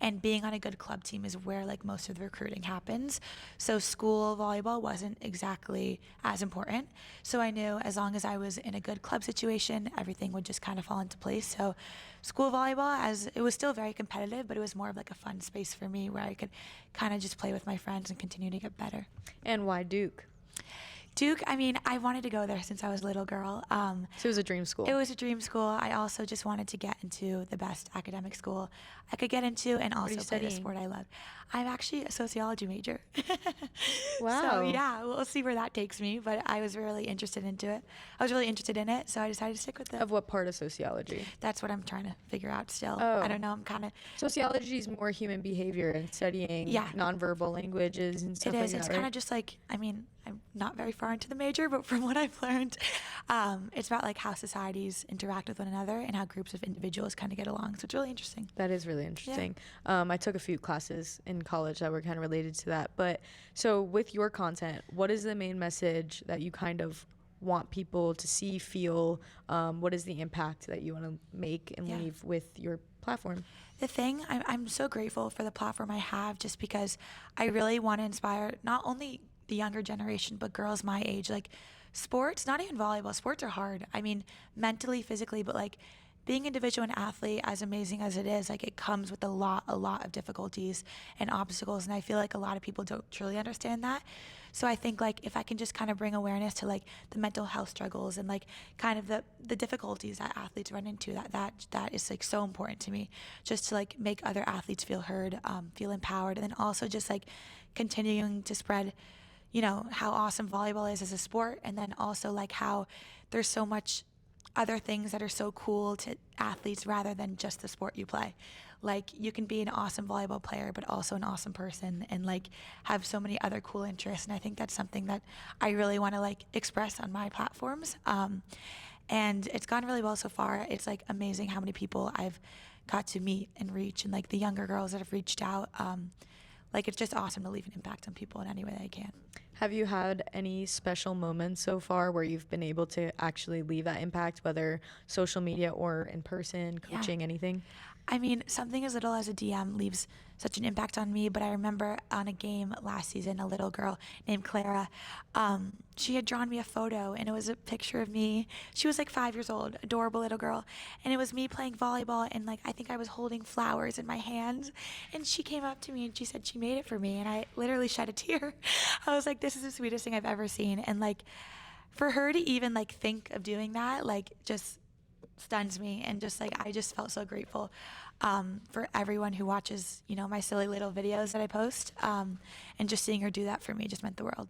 And being on a good club team is where like most of the recruiting happens. So school volleyball wasn't exactly as important. So I knew as long as I was in a good club situation, everything would just kind of fall into place. So school volleyball, as it was still very competitive, but it was more of like a fun space for me where I could kind of just play with my friends and continue to get better. And why Duke? Duke, I mean, I wanted to go there since I was a little girl. So it was a dream school. It was a dream school. I also just wanted to get into the best academic school I could get into and also you play the studying? sport I love. I'm actually a sociology major. Wow. So yeah, we'll see where that takes me, but I was really interested into it. I was really interested in it, so I decided to stick with it. Of what part of sociology? That's what I'm trying to figure out still. Oh. I don't know. I'm kind of. Sociology is more human behavior and studying Yeah. nonverbal languages and stuff It like is. that, It's right? kind of just like, I mean, I'm not very far into the major, but from what I've learned, it's about like how societies interact with one another and how groups of individuals kind of get along. So it's really interesting. That is really interesting. I took a few classes in college that were kind of related to that. But so with your content, what is the main message that you kind of want people to see, feel? What is the impact that you want to make and Yeah. leave with your platform? The thing, I'm so grateful for the platform I have just because I really want to inspire not only the younger generation, but girls my age. Like sports, not even volleyball, sports are hard. I mean, mentally, physically, but like being a Division I athlete, as amazing as it is, like it comes with a lot of difficulties and obstacles. And I feel like a lot of people don't truly understand that. So I think like if I can just kind of bring awareness to like the mental health struggles and like kind of the difficulties that athletes run into, that is like so important to me, just to like make other athletes feel heard, feel empowered, and then also just like continuing to spread, you know, how awesome volleyball is as a sport, and then also like how there's so much other things that are so cool to athletes rather than just the sport you play. Like you can be an awesome volleyball player, but also an awesome person and like have so many other cool interests. And I think that's something that I really want to like express on my platforms. And it's gone really well so far. It's like amazing how many people I've got to meet and reach, and like the younger girls that have reached out. Like it's just awesome to leave an impact on people in any way that I can. Have you had any special moments so far where you've been able to actually leave that impact, whether social media or in person, coaching, anything? I mean, something as little as a DM leaves such an impact on me, but I remember on a game last season, a little girl named Clara, she had drawn me a photo, and it was a picture of me. She was like 5 years old, adorable little girl, and it was me playing volleyball, and like I think I was holding flowers in my hands, and she came up to me and she said she made it for me, and I literally shed a tear. I was like, this is the sweetest thing I've ever seen, and like for her to even like think of doing that, like just stuns me. And just like, I just felt so grateful for everyone who watches, you know, my silly little videos that I post. And just seeing her do that for me just meant the world.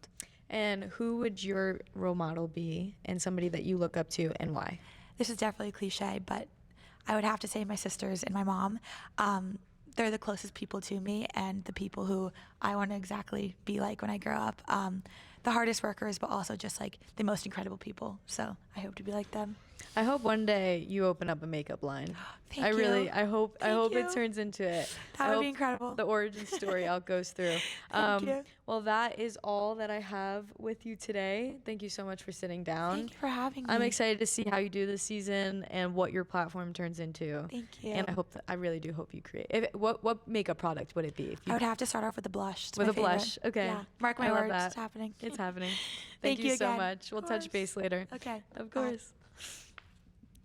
And who would your role model be, and somebody that you look up to, and why? This is definitely cliche, but I would have to say my sisters and my mom. They're the closest people to me and the people who I want to exactly be like when I grow up. The hardest workers, but also just like the most incredible people. So I hope to be like them. I hope one day you open up a makeup line. Thank I you. really, I hope Thank it you. turns into it. That I would hope be incredible. The origin story all goes through. Thank you. Well, that is all that I have with you today. Thank you so much for sitting down. Thank you for having me. I'm excited to see how you do this season and what your platform turns into. Thank you. And I really do hope you create. What makeup product would it be? If you I would have to start off with a blush. It's with my a blush. favorite. Okay. Yeah. Mark my I love words. that. It's happening. It's happening. Thank you you so again. much. We'll Of touch course. base later. Okay. Of Bye. course.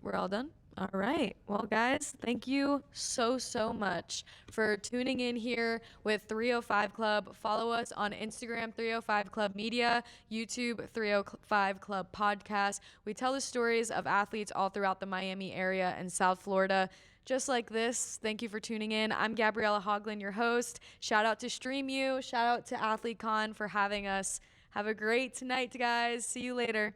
We're all done? All right. Well, guys, thank you so much for tuning in here with 305 Club. Follow us on Instagram, 305 Club Media, YouTube, 305 Club Podcast. We tell the stories of athletes all throughout the Miami area and South Florida, just like this. Thank you for tuning in. I'm Gabriella Haugland, your host. Shout out to StreamU. Shout out to AthleteCon for having us. Have a great night, guys. See you later.